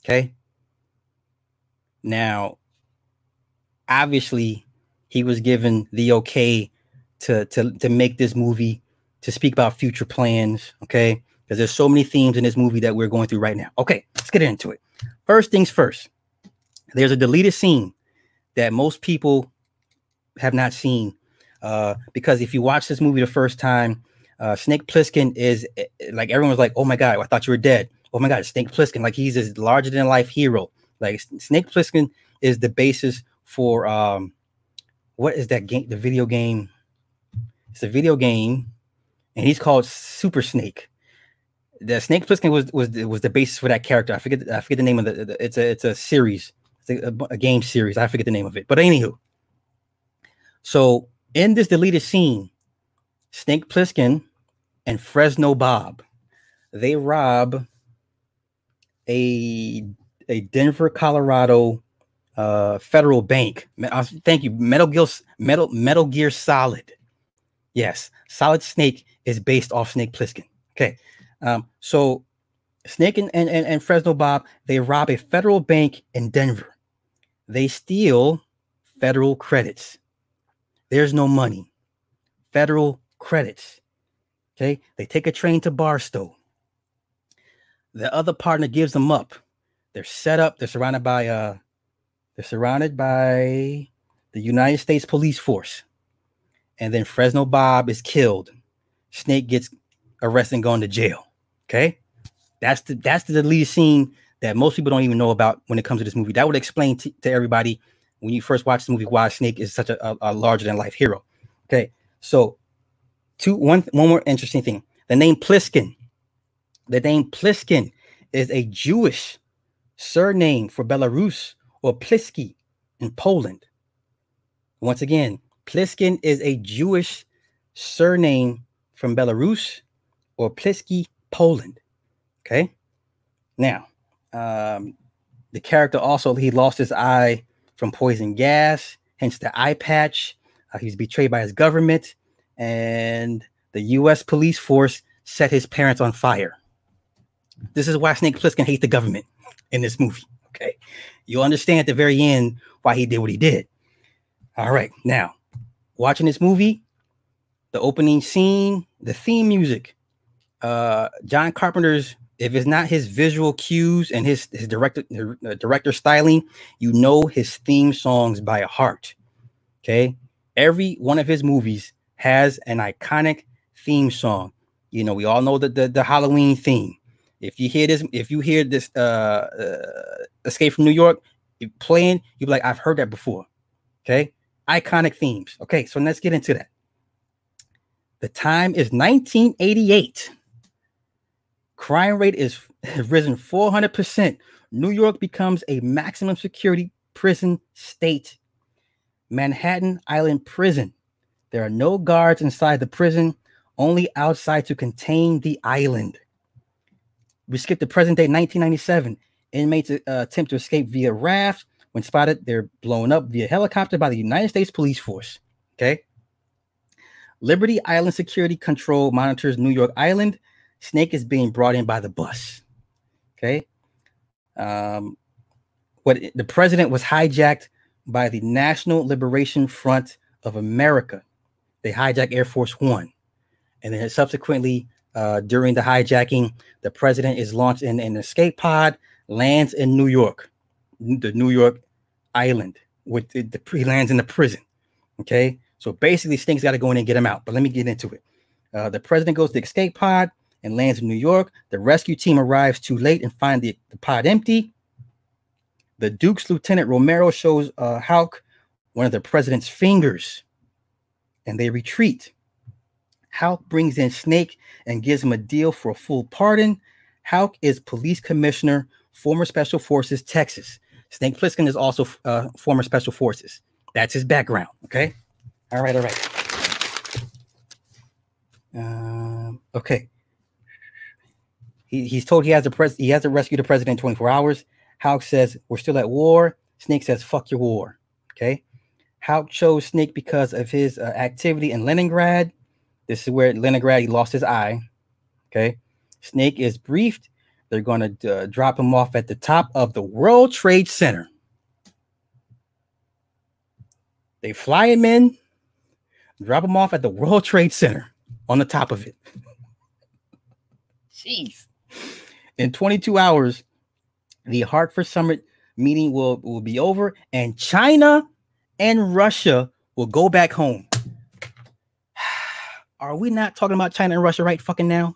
Okay. Now, obviously, he was given the okay to make this movie, to speak about future plans. Okay. Because there's so many themes in this movie that we're going through right now. Okay, let's get into it. First things first, there's a deleted scene that most people have not seen, because if you watch this movie the first time, Snake Plissken is like, everyone was like, oh my God, I thought you were dead. Oh my God, Snake Plissken, like he's a larger than life hero. Like Snake Plissken is the basis for what is that game? The video game. It's a video game, and he's called Super Snake. The Snake Plissken was the basis for that character. I forget the name of it's a series. It's a game series. I forget the name of it. But anywho, so in this deleted scene, Snake Plissken and Fresno Bob, they rob a Denver, Colorado federal bank. Thank you, Metal Gear Solid. Yes, Solid Snake is based off Snake Plissken. Okay. So Snake and Fresno Bob, they rob a federal bank in Denver. They steal federal credits. There's no money. Federal credits. Okay. They take a train to Barstow. The other partner gives them up. They're set up. They're surrounded by the United States police force. And then Fresno Bob is killed. Snake gets arrested and gone to jail. Okay, that's the deleted scene that most people don't even know about when it comes to this movie. That would explain to everybody when you first watch the movie why Snake is such a larger than life hero. Okay, so one more interesting thing: the name Plissken. The name Plissken is a Jewish surname for Belarus or Pliski in Poland. Once again, Plissken is a Jewish surname from Belarus or Pliski, Poland. Okay. Now, the character also, he lost his eye from poison gas, hence the eye patch. He's betrayed by his government, and the U.S. police force set his parents on fire. This is why Snake Plissken hates the government in this movie. Okay. You'll understand at the very end why he did what he did. All right. Now, watching this movie, the opening scene, the theme music, John Carpenter's, if it's not his visual cues and his director styling, you know his theme songs by heart. Okay, every one of his movies has an iconic theme song. You know, we all know the Halloween theme. If you hear this Escape from New York playing, you'll be like, I've heard that before. Okay, iconic themes. Okay, so let's get into that. The time is 1988. Crime rate is risen 400%. New York becomes a maximum security prison state. Manhattan Island Prison. There are no guards inside the prison, only outside to contain the island. We skip to present day 1997. Inmates attempt to escape via raft. When spotted, they're blown up via helicopter by the United States police force. Okay. Liberty Island Security Control monitors New York Island. Snake is being brought in by the bus. Okay. The president was hijacked by the National Liberation Front of America. They hijacked Air Force One. And then subsequently, during the hijacking, the president is launched in an escape pod, lands in New York, the New York Island. He lands in the prison. Okay. So basically, Snake's got to go in and get him out. But let me get into it. The president goes to the escape pod and lands in New York. The rescue team arrives too late and find the pod empty. The Duke's Lieutenant Romero shows Hawk one of the president's fingers, and they retreat. Hawk brings in Snake and gives him a deal for a full pardon. Hawk is police commissioner, former Special Forces, Texas. Snake Plissken is also former Special Forces. That's his background. Okay. All right. Okay. He's told he has to rescue the president in 24 hours. Hawk says we're still at war. Snake says fuck your war. Okay. Hawk chose Snake because of his activity in Leningrad. This is where Leningrad he lost his eye. Okay. Snake is briefed. They're going to drop him off at the top of the World Trade Center. They fly him in, drop him off at the World Trade Center on the top of it. Jeez. In 22 hours, the Hartford Summit meeting will be over, and China and Russia will go back home. Are we not talking about China and Russia right fucking now?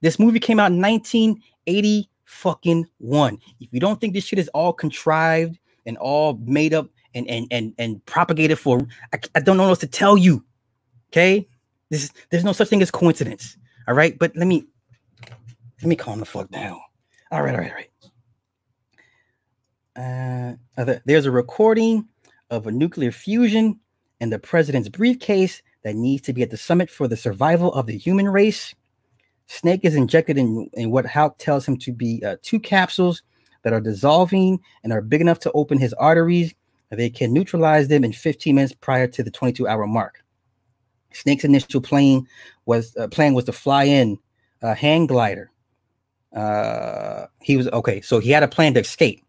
This movie came out in 1981. If you don't think this shit is all contrived and all made up and propagated for, I don't know what else to tell you. Okay, there's no such thing as coincidence. All right, but let me calm the fuck down. All right. There's a recording of a nuclear fusion in the president's briefcase that needs to be at the summit for the survival of the human race. Snake is injected in what Hawk tells him to be 2 capsules that are dissolving and are big enough to open his arteries. They can neutralize them in 15 minutes prior to the 22-hour mark. Snake's initial plan was to fly in a hang glider. So he had a plan to escape.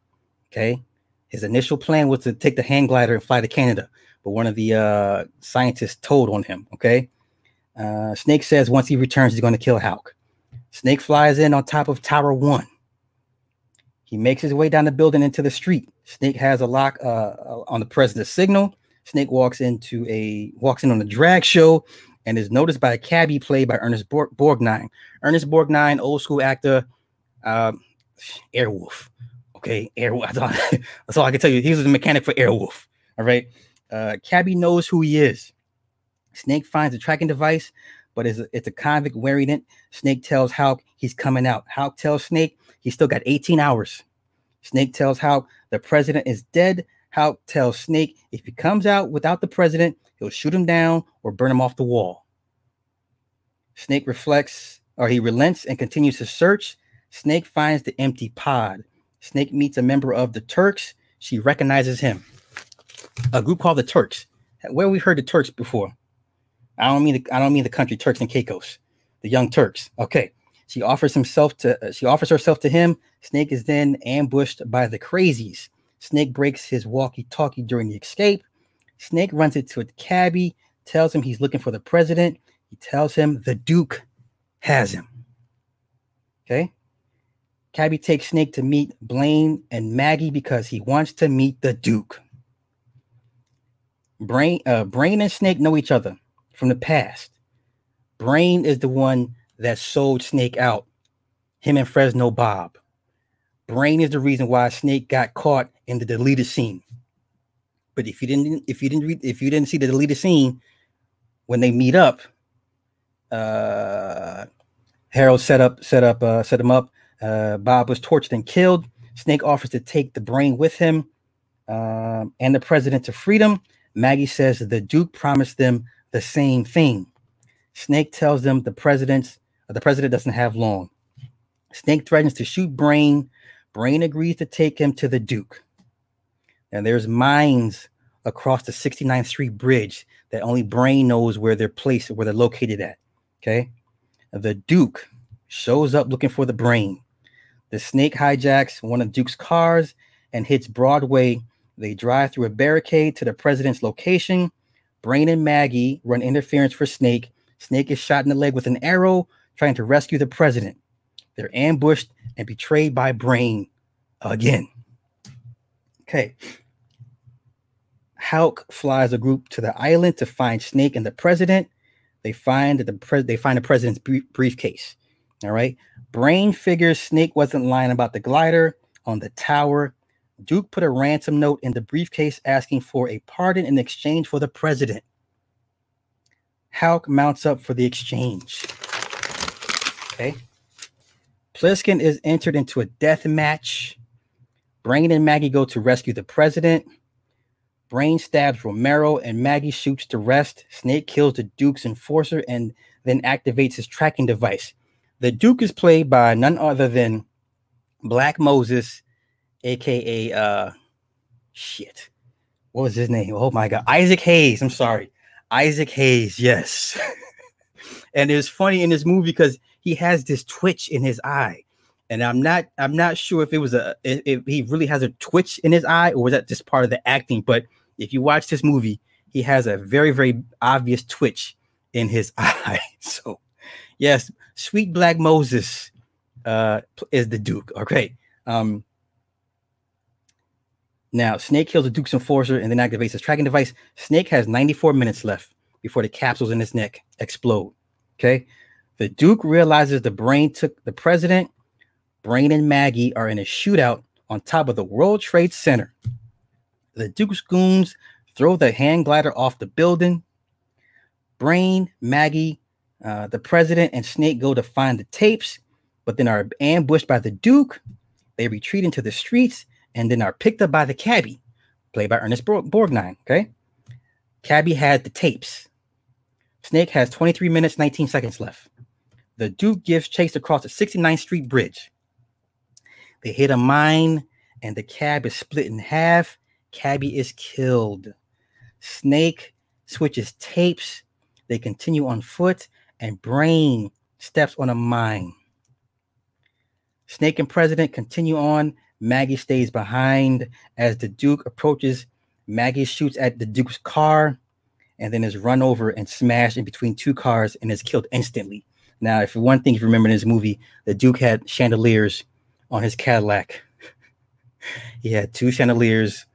Okay, his initial plan was to take the hang glider and fly to Canada, but one of the scientists told on him. Okay, Snake says once he returns, he's going to kill Hawk. Snake flies in on top of Tower 1. He makes his way down the building into the street. Snake has a lock on the president's signal. Snake walks in on a drag show and is noticed by a cabbie played by Ernest Borgnine. Ernest Borgnine, old school actor, Airwolf. Okay, Airwolf. That's all I can tell you. He was the mechanic for Airwolf. All right. Cabbie knows who he is. Snake finds a tracking device, but it's a convict wearing it. Snake tells Hawk he's coming out. Hawk tells Snake he's still got 18 hours. Snake tells Hawk the president is dead. Hawk tells Snake if he comes out without the president, he'll shoot him down or burn him off the wall. Snake relents and continues to search. Snake finds the empty pod. Snake meets a member of the Turks. She recognizes him. A group called the Turks. Where we heard the Turks before? I don't mean the country Turks and Caicos. The Young Turks. Okay. She offers herself to him. Snake is then ambushed by the crazies. Snake breaks his walkie-talkie during the escape. Snake runs into a cabbie, tells him he's looking for the president. He tells him the Duke has him. Okay. Cabbie takes Snake to meet Blaine and Maggie because he wants to meet the Duke. Brain and Snake know each other from the past. Brain is the one that sold Snake out. Him and Fresno Bob. Brain is the reason why Snake got caught in the deleted scene. But if you didn't see the deleted scene, when they meet up, Harold set him up. Bob was tortured and killed. Snake offers to take the Brain with him and the president to freedom. Maggie says the Duke promised them the same thing. Snake tells them the president doesn't have long. Snake threatens to shoot Brain. Brain agrees to take him to the Duke. And there's mines across the 69th Street Bridge that only Brain knows where they're placed, where they're located at. Okay. The Duke shows up looking for the Brain. The Snake hijacks one of Duke's cars and hits Broadway. They drive through a barricade to the president's location. Brain and Maggie run interference for Snake. Snake is shot in the leg with an arrow, trying to rescue the president. They're ambushed and betrayed by Brain again. Okay. Hulk flies a group to the island to find Snake and the president. They find that the president's briefcase. All right. Brain figures Snake wasn't lying about the glider on the tower. Duke put a ransom note in the briefcase asking for a pardon in exchange for the president. Hulk mounts up for the exchange. Okay. Pliskin is entered into a death match. Brain and Maggie go to rescue the president. Brain stabs Romero and Maggie shoots the rest. Snake kills the Duke's enforcer and then activates his tracking device. The Duke is played by none other than Black Moses, aka what was his name? Oh my God, Isaac Hayes. I'm sorry, Isaac Hayes. Yes. And it's funny in this movie because he has this twitch in his eye, and I'm not sure if it was if he really has a twitch in his eye or was that just part of the acting. But if you watch this movie, he has a very, very obvious twitch in his eye. So yes, sweet Black Moses is the Duke. Okay. Now Snake kills the Duke's enforcer and then activates his tracking device. Snake has 94 minutes left before the capsules in his neck explode. Okay. The Duke realizes the Brain took the president. Brain and Maggie are in a shootout on top of the World Trade Center. The Duke's goons throw the hand glider off the building. Brain, Maggie, the president, and Snake go to find the tapes, but then are ambushed by the Duke. They retreat into the streets and then are picked up by the cabbie, played by Ernest Borgnine. Okay. Cabbie had the tapes. Snake has 23 minutes, 19 seconds left. The Duke gives chase across the 69th Street Bridge. They hit a mine and the cab is split in half. Cabbie is killed. Snake switches tapes. They continue on foot and Brain steps on a mine. Snake and President continue on. Maggie stays behind. As the Duke approaches, Maggie shoots at the Duke's car and then is run over and smashed in between two cars and is killed instantly. Now, if one thing you remember in this movie, the Duke had chandeliers on his Cadillac. He had two chandeliers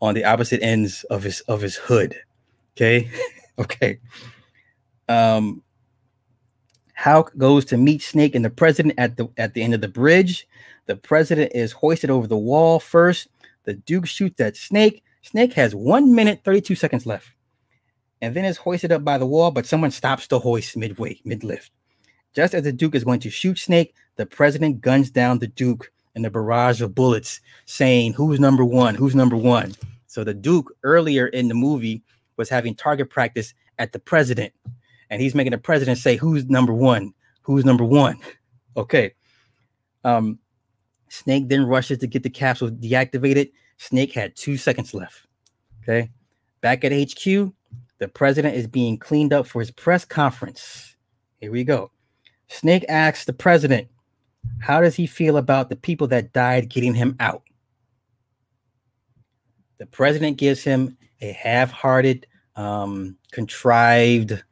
on the opposite ends of his hood. Okay. Okay. Hulk goes to meet Snake and the president at the end of the bridge. The president is hoisted over the wall first. The Duke shoots at Snake. Snake has 1 minute, 32 seconds left. And then is hoisted up by the wall, but someone stops the hoist mid-lift. Just as the Duke is going to shoot Snake, the president guns down the Duke in a barrage of bullets, saying, "Who's number one? Who's number one?" So the Duke earlier in the movie was having target practice at the president, and he's making the president say, "Who's number one? Who's number one?" Okay. Snake then rushes to get the capsule deactivated. Snake had 2 seconds left. Okay. Back at HQ, the president is being cleaned up for his press conference. Here we go. Snake asks the president, how does he feel about the people that died getting him out? The president gives him a half-hearted, contrived,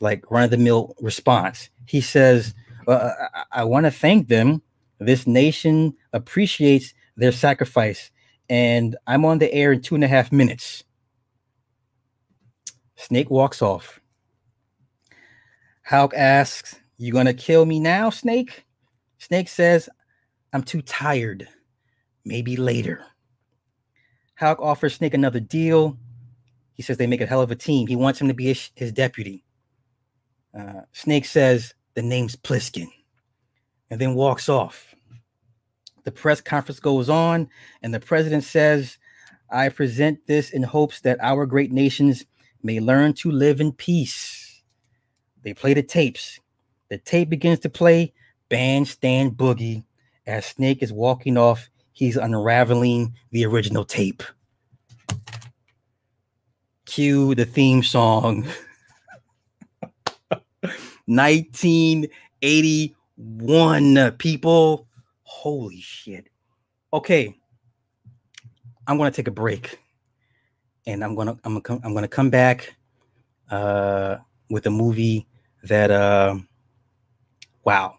like run-of-the-mill response. He says, I want to thank them. This nation appreciates their sacrifice, and I'm on the air in 2.5 minutes. Snake walks off. Hulk asks, "You gonna kill me now, Snake?" Snake says, "I'm too tired. Maybe later." Hulk offers Snake another deal. He says they make a hell of a team. He wants him to be his deputy. Snake says, "The name's Pliskin," and then walks off. The press conference goes on, and the president says, "I present this in hopes that our great nations may learn to live in peace." They play the tapes. The tape begins to play Bandstand Boogie. As Snake is walking off, he's unraveling the original tape. Cue the theme song. 1981, people. Holy shit. Okay. I'm going to take a break. And I'm gonna come back with a movie that wow,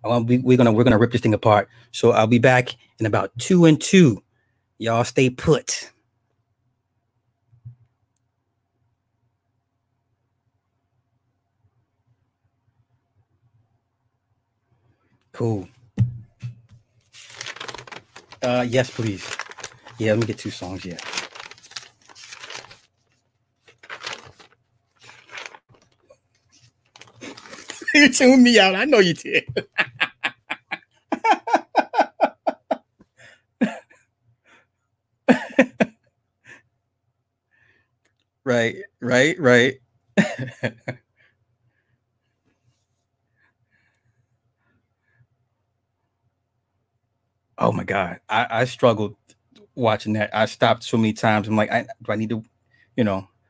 we're gonna rip this thing apart. So I'll be back in about 2 and 2. Y'all stay put. Cool. Yes, please. Yeah, let me get 2 songs. Yeah. You tuned me out. I know you did. Right. Oh my God. I struggled watching that. I stopped so many times. I'm like, do I need to, I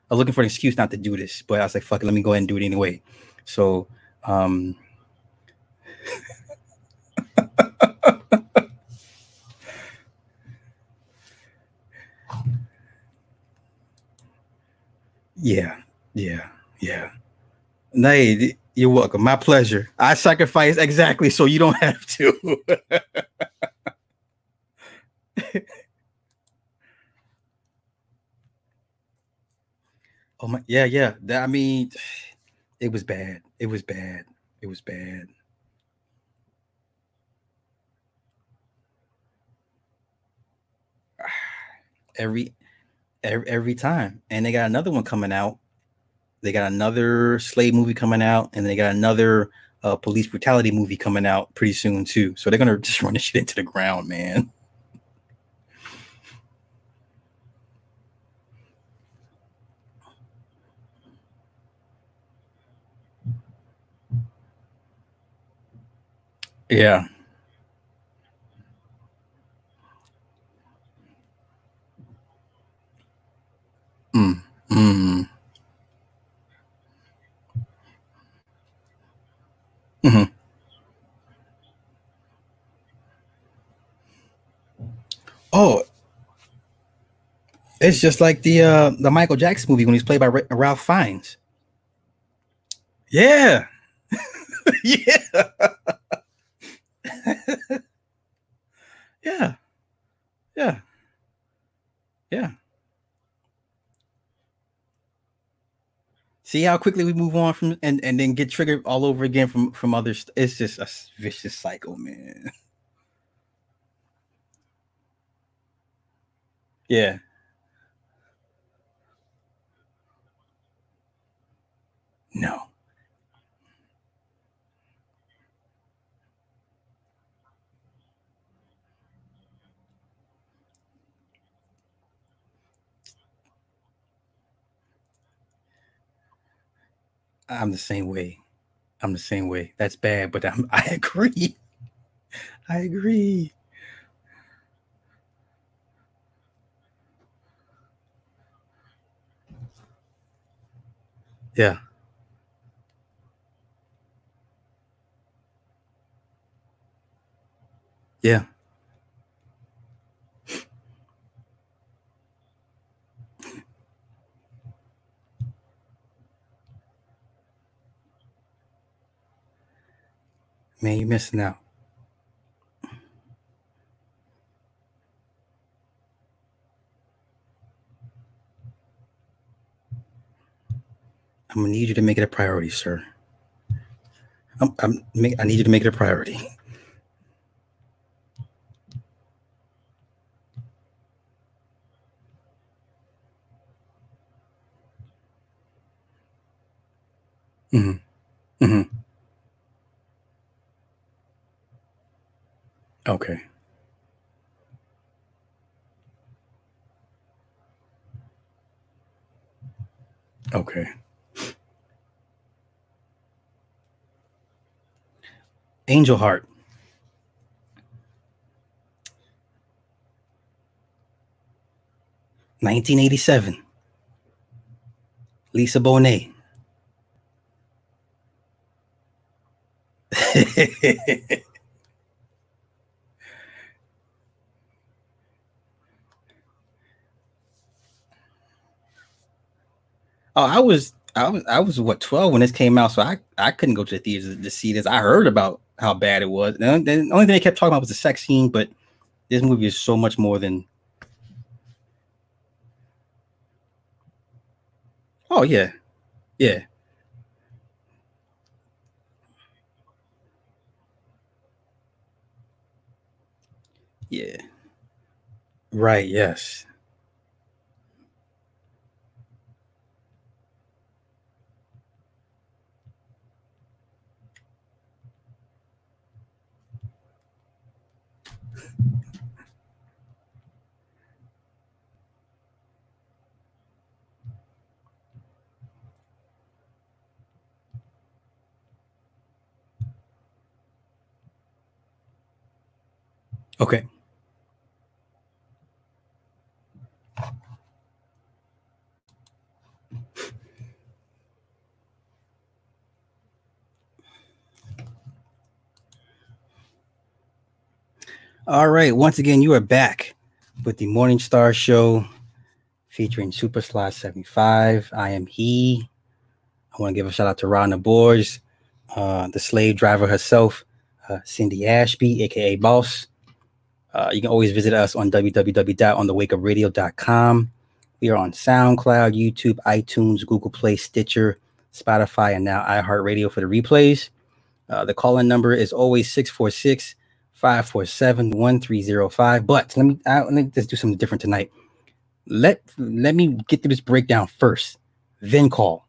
was looking for an excuse not to do this, but I was like, fuck it, let me go ahead and do it anyway. So, yeah. Nay, you're welcome. My pleasure. I sacrifice exactly so you don't have to. Oh my, yeah. I mean, it was bad. It was bad. Every time, and they got another one coming out. They got another slave movie coming out, and they got another police brutality movie coming out pretty soon too. So they're gonna just run this shit into the ground, man. Yeah. Mm. Mm. Mm-hmm. Oh, it's just like the Michael Jackson movie when he's played by Ralph Fiennes. Yeah. Yeah. Yeah. Yeah. Yeah. See how quickly we move on from and then get triggered all over again from others. It's just a vicious cycle, man. Yeah. No. I'm the same way. I'm the same way. That's bad, but I agree. I agree. Yeah. Yeah. Man, you're missing out. I'm gonna need you to make it a priority, sir. I need you to make it a priority. Mm-hmm. Mm-hmm. Okay. Okay. Angel Heart, 1987. Lisa Bonet. Oh, I was what 12 when this came out, so I couldn't go to the theaters to see this. I heard about how bad it was. The only thing they kept talking about was the sex scene, but this movie is so much more than. Oh yeah, yeah, Yeah. Right. Yes. Okay. All right. Once again, you are back with the Morning Star Show featuring Super Slot 75. I am he. I want to give a shout out to Ron the Boards, the slave driver herself, Cindy Ashby, aka Boss. You can always visit us on www.onthewakeupradio.com. We are on SoundCloud, YouTube, iTunes, Google Play, Stitcher, Spotify, and now iHeartRadio for the replays. The call-in number is always 646-547-1305. But let me just do something different tonight. Let me get through this breakdown first, then call.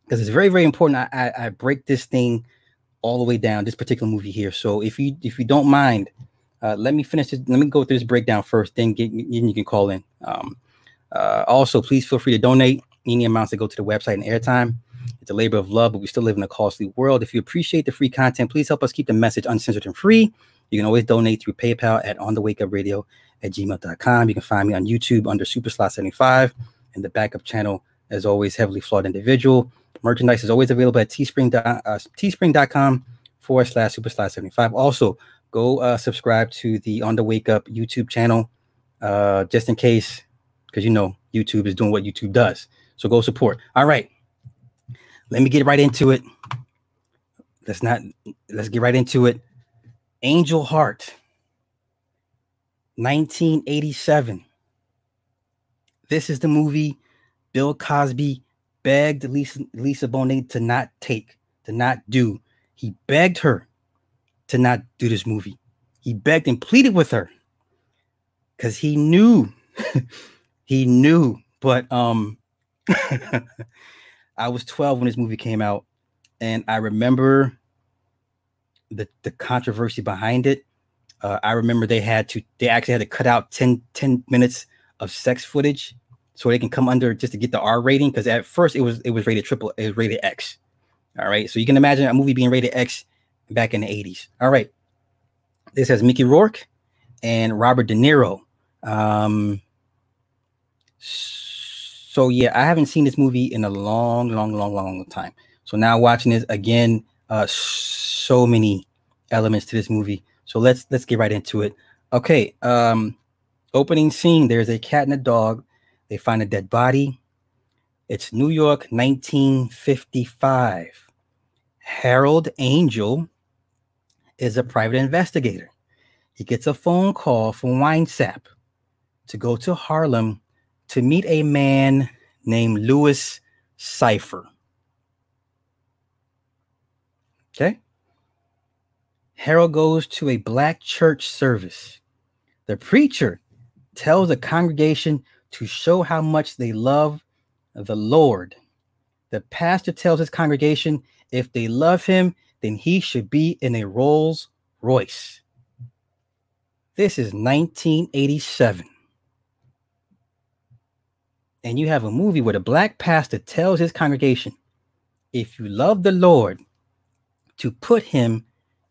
Because it's very, very important. I break this thing all the way down, this particular movie here. So if you don't mind, let me finish this. Let me go through this breakdown first, then you can call in. Also, please feel free to donate any amounts that go to the website and airtime. It's a labor of love, but we still live in a costly world. If you appreciate the free content, please help us keep the message uncensored and free. You can always donate through PayPal at onthewakeupradio@gmail.com. You can find me on YouTube under SuperSlot75 and the backup channel, as always, Heavily Flawed Individual. Merchandise is always available at teespring.com/SuperSlot75. Also, go subscribe to the On the Wake Up YouTube channel, just in case, because YouTube is doing what YouTube does. So go support. All right. Let me get right into it. Let's get right into it. Angel Heart, 1987. This is the movie Bill Cosby begged Lisa Bonet to not do. He begged her to not do this movie. He begged and pleaded with her because he knew, but I was 12 when this movie came out, and I remember the controversy behind it. I remember they actually had to cut out 10 minutes of sex footage so they can come under just to get the R rating, because at first it was rated it was rated X. All right, so you can imagine a movie being rated X back in the 80s. All right, this has Mickey Rourke and Robert De Niro. So yeah, I haven't seen this movie in a long time. So now watching this again, so many elements to this movie. So let's get right into it. Okay, opening scene. There's a cat and a dog. They find a dead body. It's New York, 1955. Harold Angel is a private investigator. He gets a phone call from Winesap to go to Harlem to meet a man named Louis Cypher. Okay. Harold goes to a black church service. The preacher tells the congregation to show how much they love the Lord. The pastor tells his congregation if they love him, then he should be in a Rolls Royce. This is 1987. And you have a movie where the black pastor tells his congregation, if you love the Lord, to put him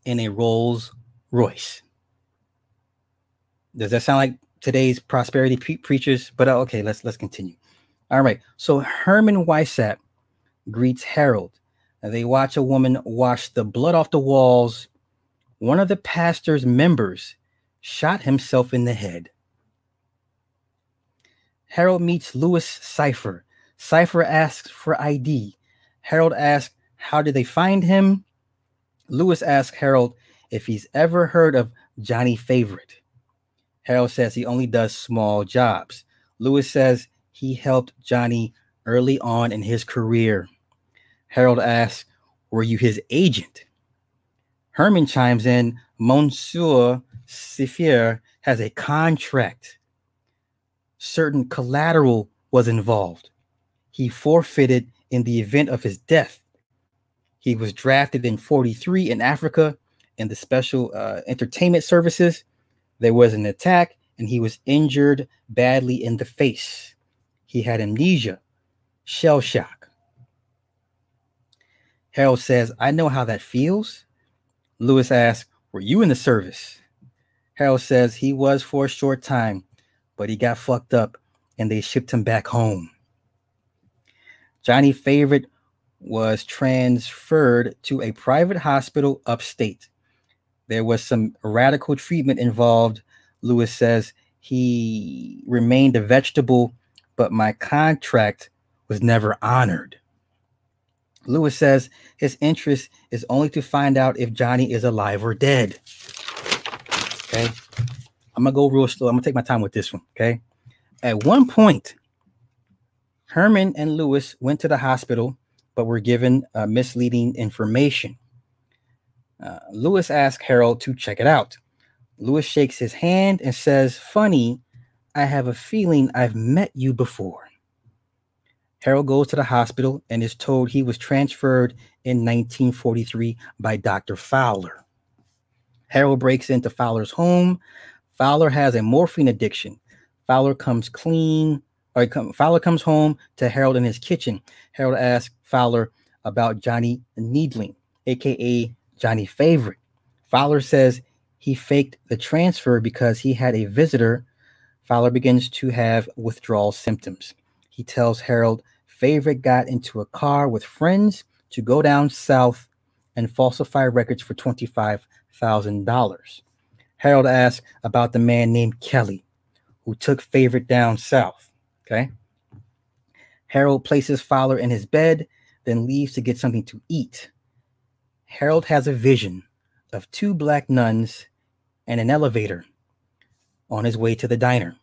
in a Rolls Royce. Does that sound like today's prosperity preachers? But okay, let's continue. All right. So Herman Weissap greets Harold. They watch a woman wash the blood off the walls. One of the pastor's members shot himself in the head. Harold meets Louis Cypher. Cypher asks for ID. Harold asks, how did they find him? Louis asks Harold if he's ever heard of Johnny Favorite. Harold says he only does small jobs. Louis says he helped Johnny early on in his career. Harold asks, were you his agent? Herman chimes in, Monsieur Cypher has a contract. Certain collateral was involved. He forfeited in the event of his death. He was drafted in 43 in Africa in the special entertainment services. There was an attack and he was injured badly in the face. He had amnesia, shell shock. Harold says, I know how that feels. Lewis asks, were you in the service? Harold says he was for a short time, but he got fucked up and they shipped him back home. Johnny Favorite was transferred to a private hospital upstate. There was some radical treatment involved. Lewis says he remained a vegetable, but my contract was never honored. Lewis says his interest is only to find out if Johnny is alive or dead. Okay. I'm going to go real slow. I'm going to take my time with this one. Okay. At one point, Herman and Lewis went to the hospital, but were given misleading information. Lewis asked Harold to check it out. Lewis shakes his hand and says, funny, I have a feeling I've met you before. Harold goes to the hospital and is told he was transferred in 1943 by Dr. Fowler. Harold breaks into Fowler's home. Fowler has a morphine addiction. Fowler comes home to Harold in his kitchen. Harold asks Fowler about Johnny Needling, aka Johnny Favorite. Fowler says he faked the transfer because he had a visitor. Fowler begins to have withdrawal symptoms. He tells Harold Favorite got into a car with friends to go down south and falsify records for $25,000. Harold asks about the man named Kelly who took Favorite down south. Okay. Harold places Fowler in his bed, then leaves to get something to eat. Harold has a vision of two black nuns and an elevator on his way to the diner.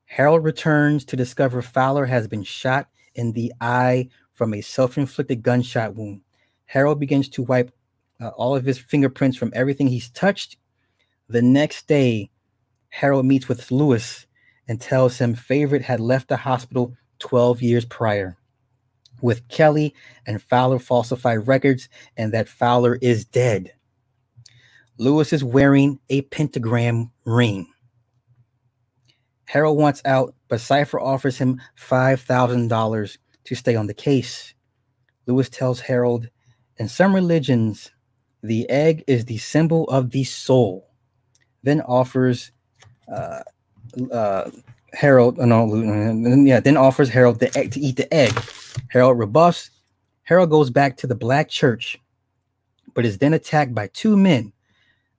Harold returns to discover Fowler has been shot in the eye from a self-inflicted gunshot wound. Harold begins to wipe all of his fingerprints from everything he's touched. The next day, Harold meets with Lewis and tells him Favorite had left the hospital 12 years prior with Kelly and Fowler falsified records and that Fowler is dead. Lewis is wearing a pentagram ring. Harold wants out, but Cypher offers him $5,000 to stay on the case. Lewis tells Harold, in some religions, the egg is the symbol of the soul. Then offers Harold the egg to eat the egg. Harold rebuffs. Harold goes back to the black church, but is then attacked by two men.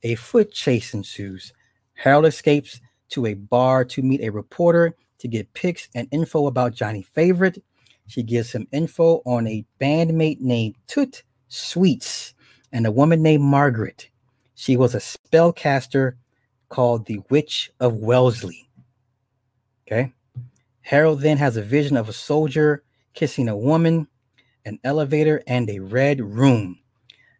A foot chase ensues. Harold escapes to a bar to meet a reporter to get pics and info about Johnny Favorite. She gives him info on a bandmate named Toot Sweets and a woman named Margaret. She was a spellcaster called the Witch of Wellesley. Okay. Harold then has a vision of a soldier kissing a woman, an elevator, and a red room.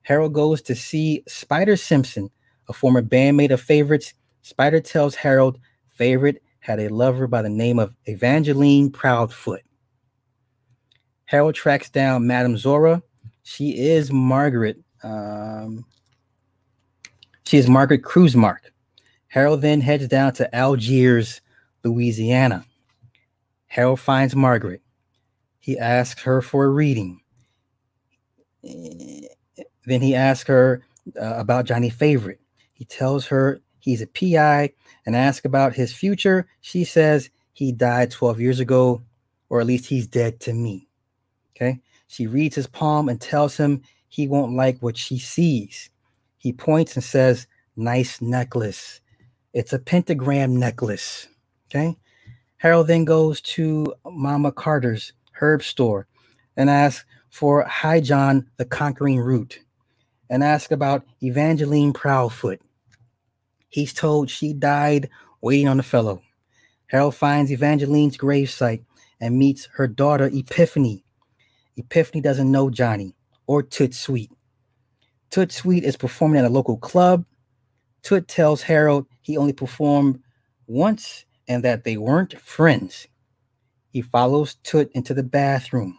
Harold goes to see Spider Simpson, a former bandmate of Favorite's. Spider tells Harold Favorite had a lover by the name of Evangeline Proudfoot. Harold tracks down Madame Zora. She is Margaret. She is Margaret Kruzmark. Harold then heads down to Algiers, Louisiana. Harold finds Margaret. He asks her for a reading. Then he asks her about Johnny Favorite. He tells her he's a PI and asks about his future. She says he died 12 years ago, or at least he's dead to me. Okay. She reads his palm and tells him he won't like what she sees. He points and says, nice necklace. It's a pentagram necklace. Okay. Harold then goes to Mama Carter's herb store and asks for High John the Conquering Root and asks about Evangeline Proudfoot. He's told she died waiting on a fellow. Harold finds Evangeline's gravesite and meets her daughter, Epiphany. Epiphany doesn't know Johnny or Toot Sweet. Toot Sweet is performing at a local club. Toot tells Harold he only performed once and that they weren't friends. He follows Tut into the bathroom.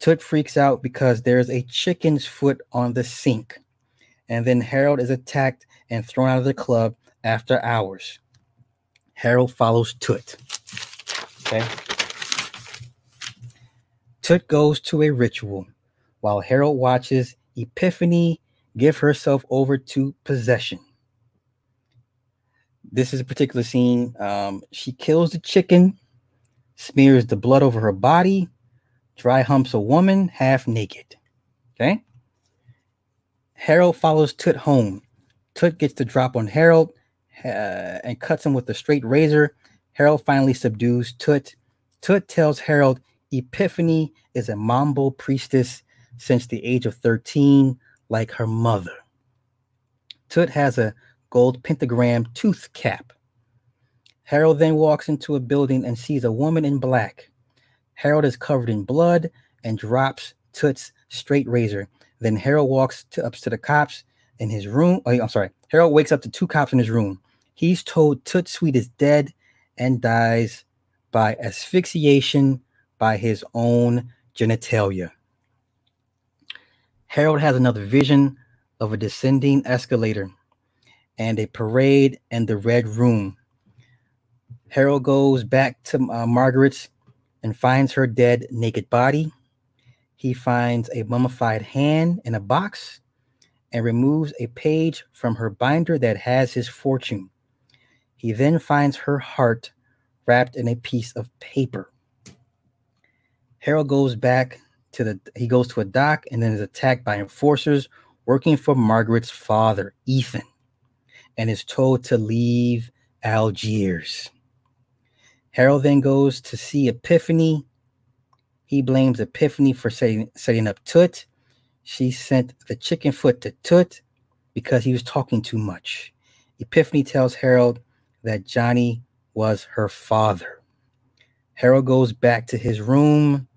Tut freaks out because there's a chicken's foot on the sink. And then Harold is attacked and thrown out of the club after hours. Harold follows Tut. Okay. Tut goes to a ritual while Harold watches Epiphany give herself over to possession. This is a particular scene. She kills the chicken, smears the blood over her body, dry humps a woman half naked. Okay. Harold follows Tut home. Tut gets the drop on Harold and cuts him with a straight razor. Harold finally subdues Tut. Tut tells Harold Epiphany is a Mambo priestess since the age of 13, like her mother. Tut has a gold pentagram tooth cap. Harold then walks into a building and sees a woman in black. Harold is covered in blood and drops Tut's straight razor. Then Harold walks up to the cops in his room. Harold wakes up to two cops in his room. He's told Tut Sweet is dead and dies by asphyxiation by his own genitalia. Harold has another vision of a descending escalator and a parade in the Red Room. Harold goes back to Margaret's and finds her dead, naked body. He finds a mummified hand in a box and removes a page from her binder that has his fortune. He then finds her heart wrapped in a piece of paper. Harold goes to a dock and then is attacked by enforcers working for Margaret's father, Ethan, and is told to leave Algiers. Harold then goes to see Epiphany. He blames Epiphany for setting up Tut. She sent the chicken foot to Tut because he was talking too much. Epiphany tells Harold that Johnny was her father. Harold goes back to his room,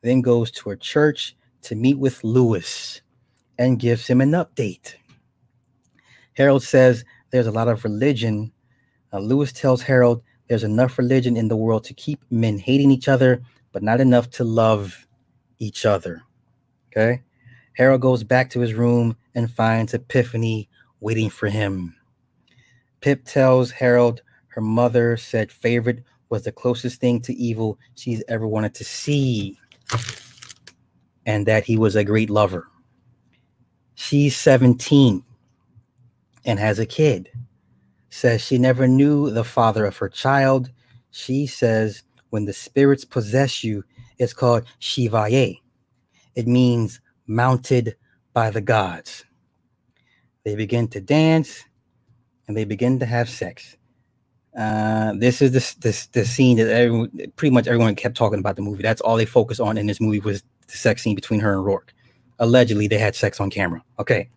then goes to a church to meet with Lewis and gives him an update. Harold says there's a lot of religion. Lewis tells Harold there's enough religion in the world to keep men hating each other, but not enough to love each other. Okay? Harold goes back to his room and finds Epiphany waiting for him. Pip tells Harold her mother said Favorite was the closest thing to evil she's ever wanted to see, and that he was a great lover. She's 17 and has a kid. Says she never knew the father of her child. She says when the spirits possess you, it's called Shivaye. It means mounted by the gods. They begin to dance and they begin to have sex. This is the scene that pretty much everyone kept talking about the movie. That's all they focused on in this movie was the sex scene between her and Rourke. Allegedly, they had sex on camera. Okay.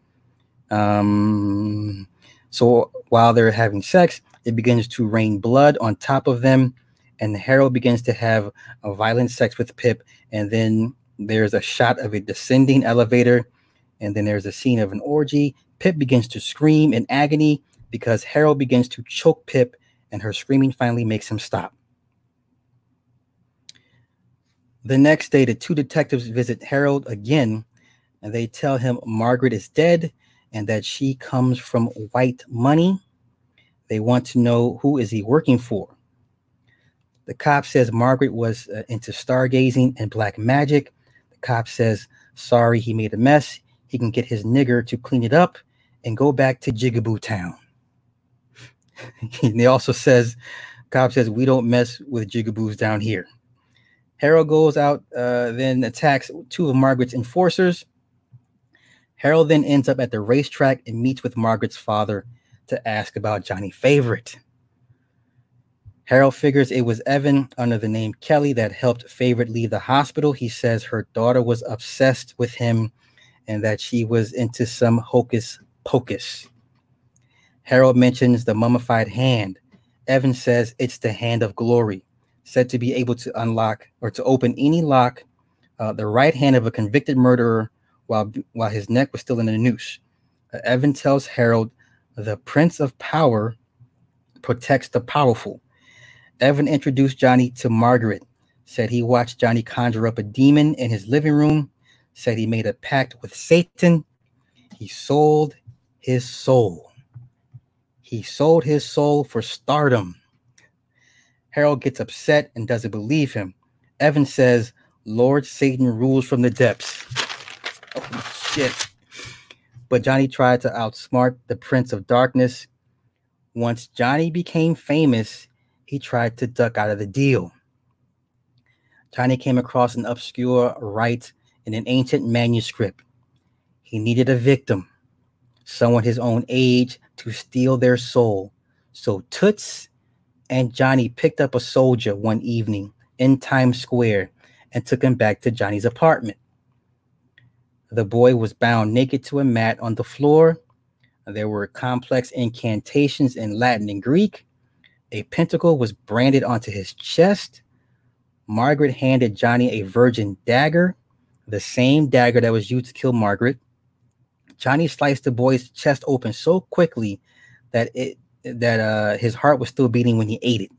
So while they're having sex, it begins to rain blood on top of them, and Harold begins to have a violent sex with Pip, and then there's a shot of a descending elevator, and then there's a scene of an orgy. Pip begins to scream in agony because Harold begins to choke Pip, and her screaming finally makes him stop. The next day, the two detectives visit Harold again, and they tell him Margaret is dead and that she comes from white money. They want to know who is he working for. The cop says Margaret was into stargazing and black magic. The cop says, sorry, he made a mess. He can get his nigger to clean it up and go back to Jigaboo Town. And they also says, cop says, we don't mess with Jigaboos down here. Harold goes out, then attacks two of Margaret's enforcers. Harold then ends up at the racetrack and meets with Margaret's father to ask about Johnny Favorite. Harold figures it was Evan under the name Kelly that helped Favorite leave the hospital. He says her daughter was obsessed with him and that she was into some hocus pocus. Harold mentions the mummified hand. Evan says it's the hand of glory, said to be able to unlock or to open any lock, the right hand of a convicted murderer while his neck was still in a noose. Evan tells Harold the Prince of Power protects the powerful. Evan introduced Johnny to Margaret, said he watched Johnny conjure up a demon in his living room, said he made a pact with Satan. He sold his soul. He sold his soul for stardom. Harold gets upset and doesn't believe him. Evan says, Lord Satan rules from the depths. Oh, shit. But Johnny tried to outsmart the Prince of Darkness. Once Johnny became famous, he tried to duck out of the deal. Johnny came across an obscure rite in an ancient manuscript. He needed a victim, someone his own age, to steal their soul. So Toots and Johnny picked up a soldier one evening in Times Square and took him back to Johnny's apartment. The boy was bound naked to a mat on the floor. There were complex incantations in Latin and Greek. A pentacle was branded onto his chest. Margaret handed Johnny a virgin dagger, the same dagger that was used to kill Margaret. Johnny sliced the boy's chest open so quickly that his heart was still beating when he ate it.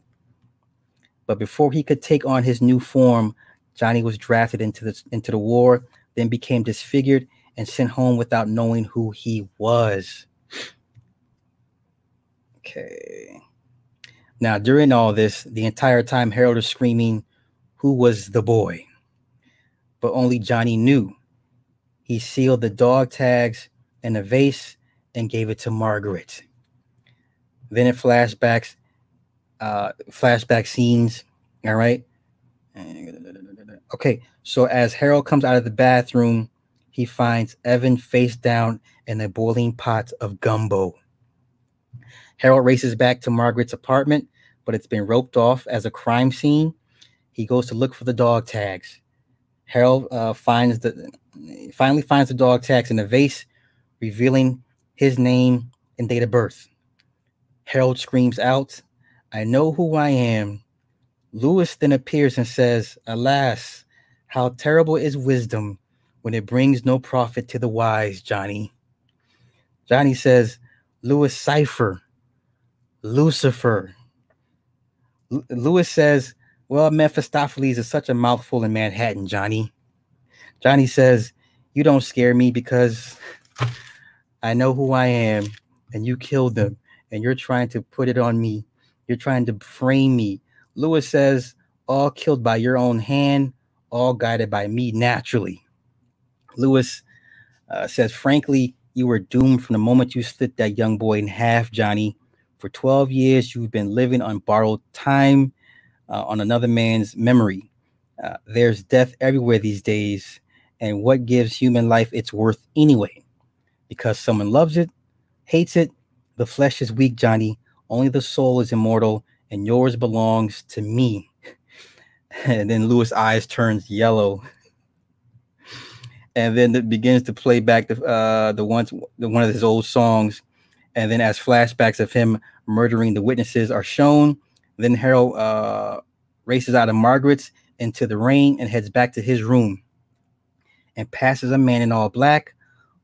But before he could take on his new form, Johnny was drafted into the war, then became disfigured and sent home without knowing who he was. Okay. Now, during all this, the entire time Harold is screaming, who was the boy? But only Johnny knew. He sealed the dog tags in a vase and gave it to Margaret. Then it flashback scenes. All right. Okay. So as Harold comes out of the bathroom, he finds Evan face down in a boiling pot of gumbo. Harold races back to Margaret's apartment, but it's been roped off as a crime scene. He goes to look for the dog tags. Harold finally finds the dog tags in a vase, revealing his name and date of birth. Harold screams out, I know who I am. Lewis then appears and says, alas, how terrible is wisdom when it brings no profit to the wise, Johnny. Johnny says, Lewis Cipher, Lucifer. Lewis says, well, Mephistopheles is such a mouthful in Manhattan, Johnny. Johnny says, you don't scare me because I know who I am and you killed them and you're trying to put it on me. You're trying to frame me. Lewis says, all killed by your own hand, all guided by me naturally. Lewis says, frankly, you were doomed from the moment you slit that young boy in half, Johnny. For 12 years, you've been living on borrowed time, on another man's memory. There's death everywhere these days. And what gives human life its worth anyway? Because someone loves it, hates it. The flesh is weak, Johnny. Only the soul is immortal, and yours belongs to me. And then Lewis' eyes turns yellow. And then it begins to play back one of his old songs. And then as flashbacks of him murdering the witnesses are shown, then Harold races out of Margaret's into the rain and heads back to his room and passes a man in all black,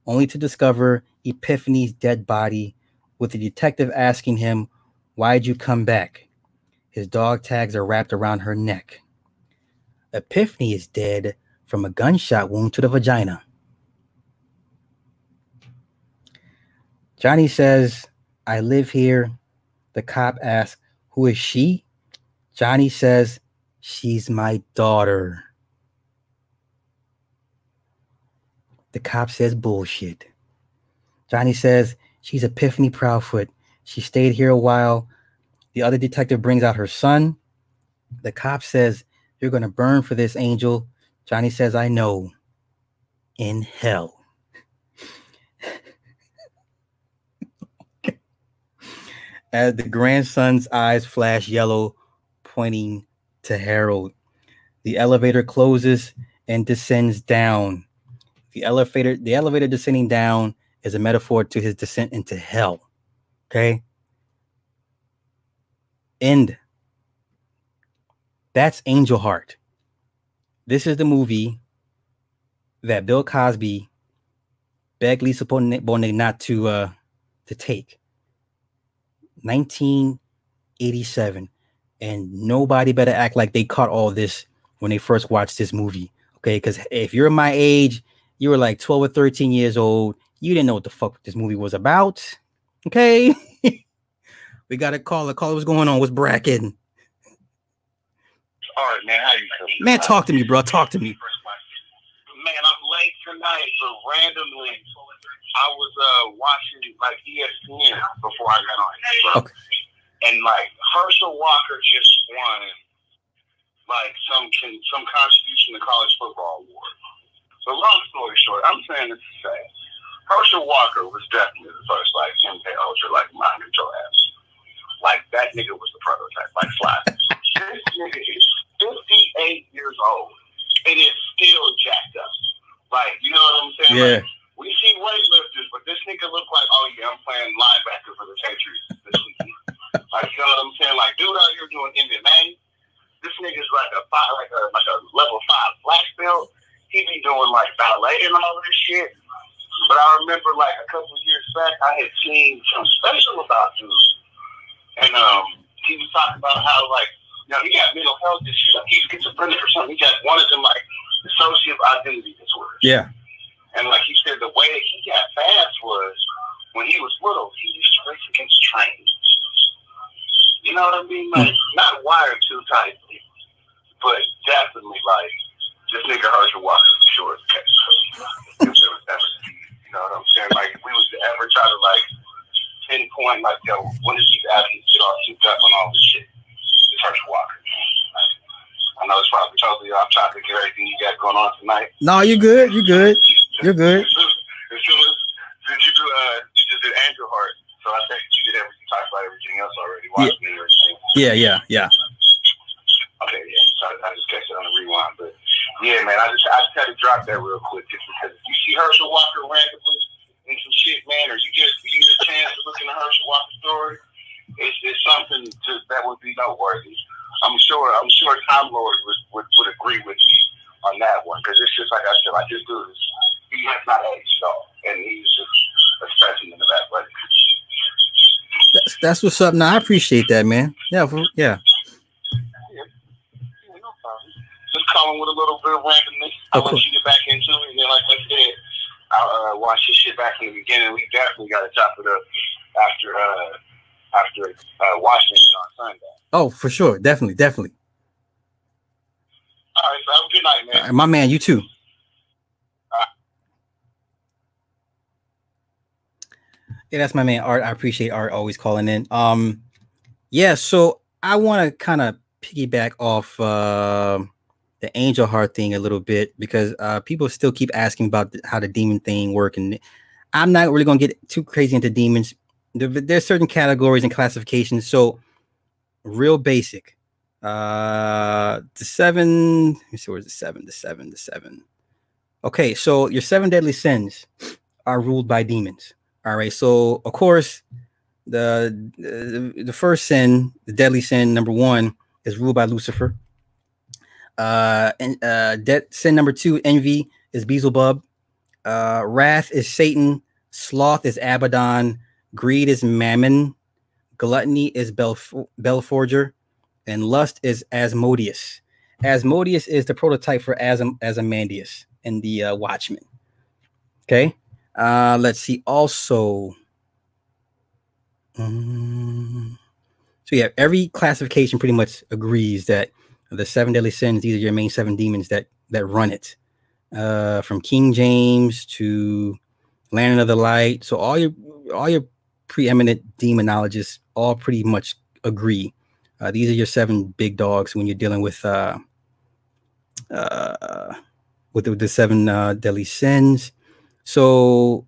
only to discover Epiphany's dead body, with the detective asking him, why'd you come back? His dog tags are wrapped around her neck. Epiphany is dead from a gunshot wound to the vagina. Johnny says, I live here. The cop asks, who is she? Johnny says, she's my daughter. The cop says, bullshit. Johnny says, she's Epiphany Proudfoot. She stayed here a while. The other detective brings out her son. The cop says, you're going to burn for this, Angel. Johnny says, I know. In hell. As the grandson's eyes flash yellow, pointing to Harold. The elevator closes and descends down. The elevator descending down is a metaphor to his descent into hell. Okay? And that's Angel Heart. This is the movie that Bill Cosby begged Lisa Bonet not to take. 19 1987, and nobody better act like they caught all this when they first watched this movie. Okay, because if you're my age, you were like 12 or 13 years old. You didn't know what the fuck this movie was about. Okay, we got a caller. Caller, what's going on? What's bracking? All right, man. How you feeling? Man, talk to me, bro. Talk to me. Man, I'm late tonight, but randomly I was watching like ESPN before I got on here, bro. Okay. And like Herschel Walker just won like some contribution to college football award. So long story short, I'm saying this to say Herschel Walker was definitely the first like MK Ultra like mind control ass. Like that nigga was the prototype, like fly. This nigga is 58 years old and is still jacked up. Like, you know what I'm saying? Yeah. Like, we see weightlifters, but this nigga look like, oh yeah, I'm playing linebacker for the Patriots this weekend. Like, you know what I'm saying? Like, dude out here doing MMA. This nigga's like a level 5 black belt. He be doing like ballet and all this shit. But I remember like a couple of years back, I had seen some special about dude. And he was talking about how like, you know, he got mental health issues. Like he's schizophrenic or something. He got one of them like dissociative identity disorders. Yeah. And like he said, the way that he got fast was when he was little, he used to race against trains. You know what I mean? Like not wired too tightly, but definitely like this nigga Herschel Walker for sure. If there was ever, you know what I'm saying? Like if we was to ever try to like pinpoint like, yo, when did these athletes get all souped up on all this shit? It's Herschel Walker. Like, I know it's probably totally off topic of everything you got going on tonight. No, you're good. You're good. You're good. You just did Andrew Hart, so I think you did everything. Talked about everything else already. Watchmen and everything. Yeah. Okay, yeah. So I just catch it on the rewind, but yeah, man, I just had to drop that real quick just because if you see Herschel Walker randomly in some shit, man, or you get a chance to look in the Herschel Walker story, it's something that would be noteworthy. I'm sure Tom Lord would agree with me on that one because it's just like I said, like this dude he has not aged at all, and he's just a specimen of athletics. That's what's up. Now I appreciate that, man. Yeah. Yeah, no problem. Just calling with a little bit of randomness. I'll let you get back into it, and then like I said, I'll watch this shit back in the beginning. We definitely got to chop it up after Watchmen on Sunday. Oh, for sure. Definitely. All right, so have a good night, man. All right, my man, you too. Yeah, that's my man Art. I appreciate Art always calling in. Yeah, so I want to kind of piggyback off the Angel Heart thing a little bit because people still keep asking about how the demon thing work, and I'm not really gonna get too crazy into demons. There's certain categories and classifications. So real basic. The 7. Let me see, where's the 7. Okay, so your 7 deadly sins are ruled by demons. All right, so of course the first sin, the deadly sin number 1, is ruled by Lucifer. Sin number 2, envy, is Beelzebub. Wrath is Satan. Sloth is Abaddon. Greed is Mammon. Gluttony is Belforger. And lust is Asmodeus. Asmodeus is the prototype for Ozymandias in the Watchmen. Okay. Let's see. Also, so yeah, every classification pretty much agrees that the 7 deadly sins, these are your main 7 demons that run it. From King James to Land of the Light. So all your preeminent demonologists all pretty much agree. These are your 7 big dogs when you're dealing with the 7 deadly sins. So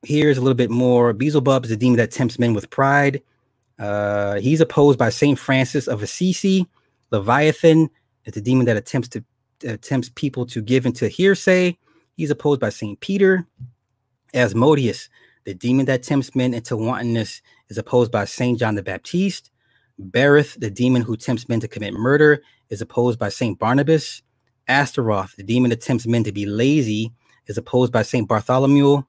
here's a little bit more. Beelzebub is a demon that tempts men with pride. He's opposed by Saint Francis of Assisi. Leviathan is a demon that attempts people to give into hearsay. He's opposed by Saint Peter. Asmodeus, the demon that tempts men into wantonness, is opposed by Saint John the Baptist. Berith, the demon who tempts men to commit murder, is opposed by Saint Barnabas. Astaroth, the demon that tempts men to be lazy, is opposed by Saint Bartholomew.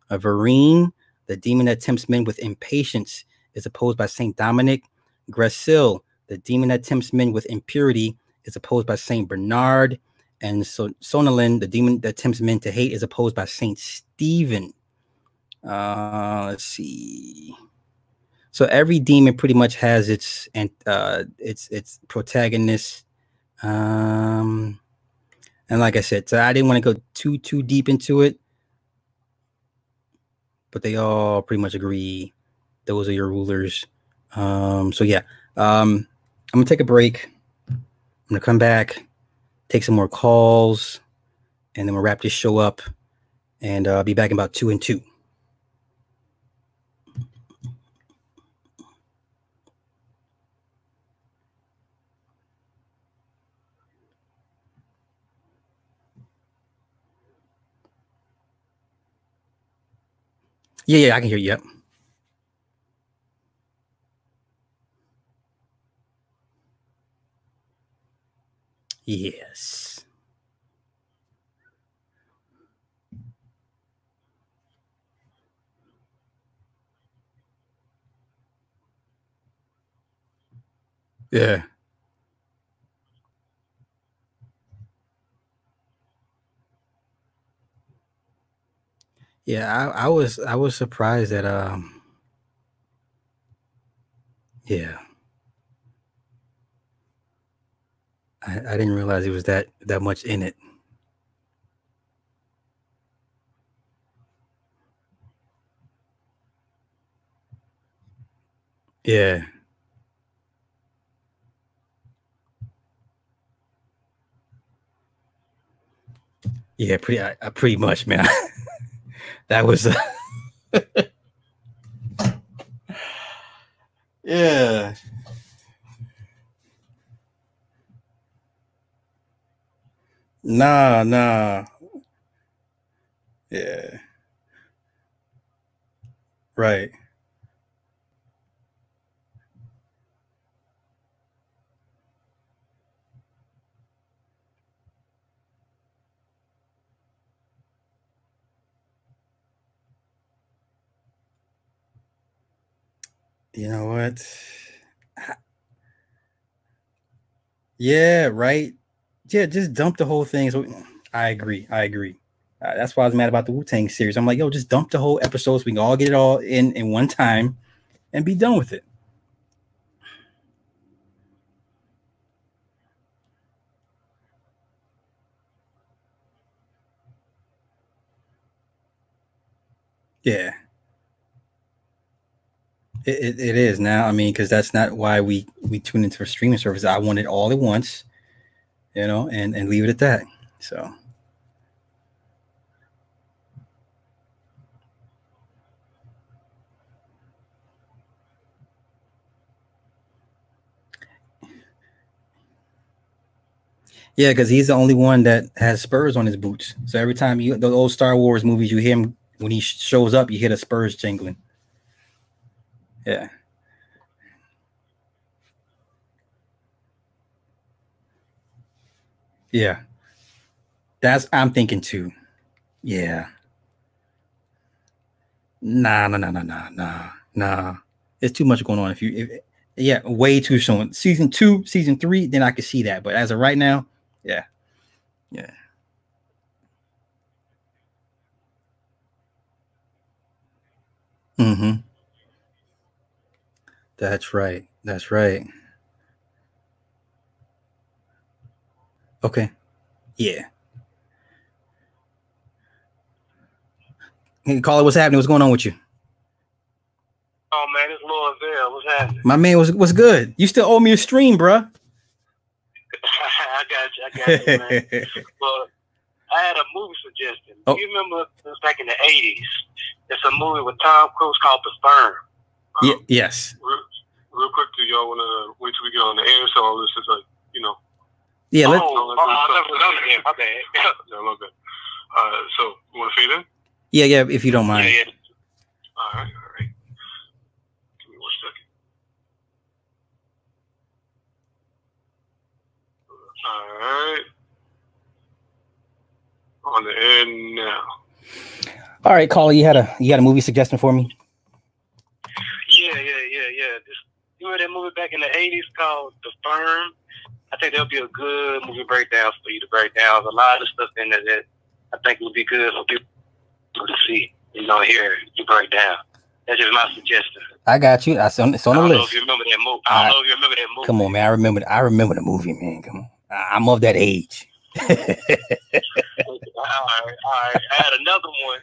Vereen, the demon that tempts men with impatience, is opposed by Saint Dominic. Gressil, the demon that tempts men with impurity, is opposed by Saint Bernard. And so Sonalin, the demon that tempts men to hate, is opposed by Saint Stephen. Let's see. So every demon pretty much has its protagonist. And like I said, so I didn't want to go too deep into it, but they all pretty much agree. Those are your rulers. So yeah, I'm gonna take a break. I'm gonna come back, take some more calls, and then we'll wrap this show up. And I'll be back in about 2 and 2. Yeah, I can hear you. Yep. Yes. Yeah. Yeah, I was surprised that yeah. I didn't realize it was that much in it. Yeah. Yeah, pretty much, man. That was yeah. Nah. Yeah. Right. You know what? Yeah, right. Yeah, just dump the whole thing. So I agree. That's why I was mad about the Wu-Tang series. I'm like, yo, just dump the whole episode so we can all get it all in one time and be done with it. Yeah. It is now. I mean, because that's not why we tune into a streaming service. I want it all at once, and leave it at that. So yeah, because he's the only one that has spurs on his boots. So every time the old Star Wars movies, you hear him when he shows up, you hear the spurs jingling. Yeah. Yeah. I'm thinking too. Yeah. Nah. It's too much going on. Yeah, way too soon. Season 2, season 3, then I could see that. But as of right now, yeah. Mm-hmm. That's right. Okay. Yeah. Hey, caller, what's happening? What's going on with you? Oh man, it's Lord Vale. What's happening? My man, what's good? You still owe me a stream, bro. I got you, man. Well, I had a movie suggestion. Oh. You remember it was back in the 80s? It's a movie with Tom Cruise called The Firm. Yes. Real quick, do y'all want to wait till we get on the air? So all this is like, Yeah. I never done it yet. My bad. Yeah, a little bit. So you want to fade in? Yeah. If you don't mind. Yeah. All right. Give me 1 second. All right. On the air now. All right, caller, you had a movie suggestion for me? Yeah. You remember that movie movie back in the 80s called The Firm. I think that'll be a good movie breakdown for you to break down. There's a lot of stuff in there that I think would be good for people to see, hear you break down. That's just my suggestion. I got you. It's on the list. I don't know if you remember that movie. I don't know if you remember that movie. Come on, man. I remember the movie, man. Come on. I'm of that age. All right. I had another one.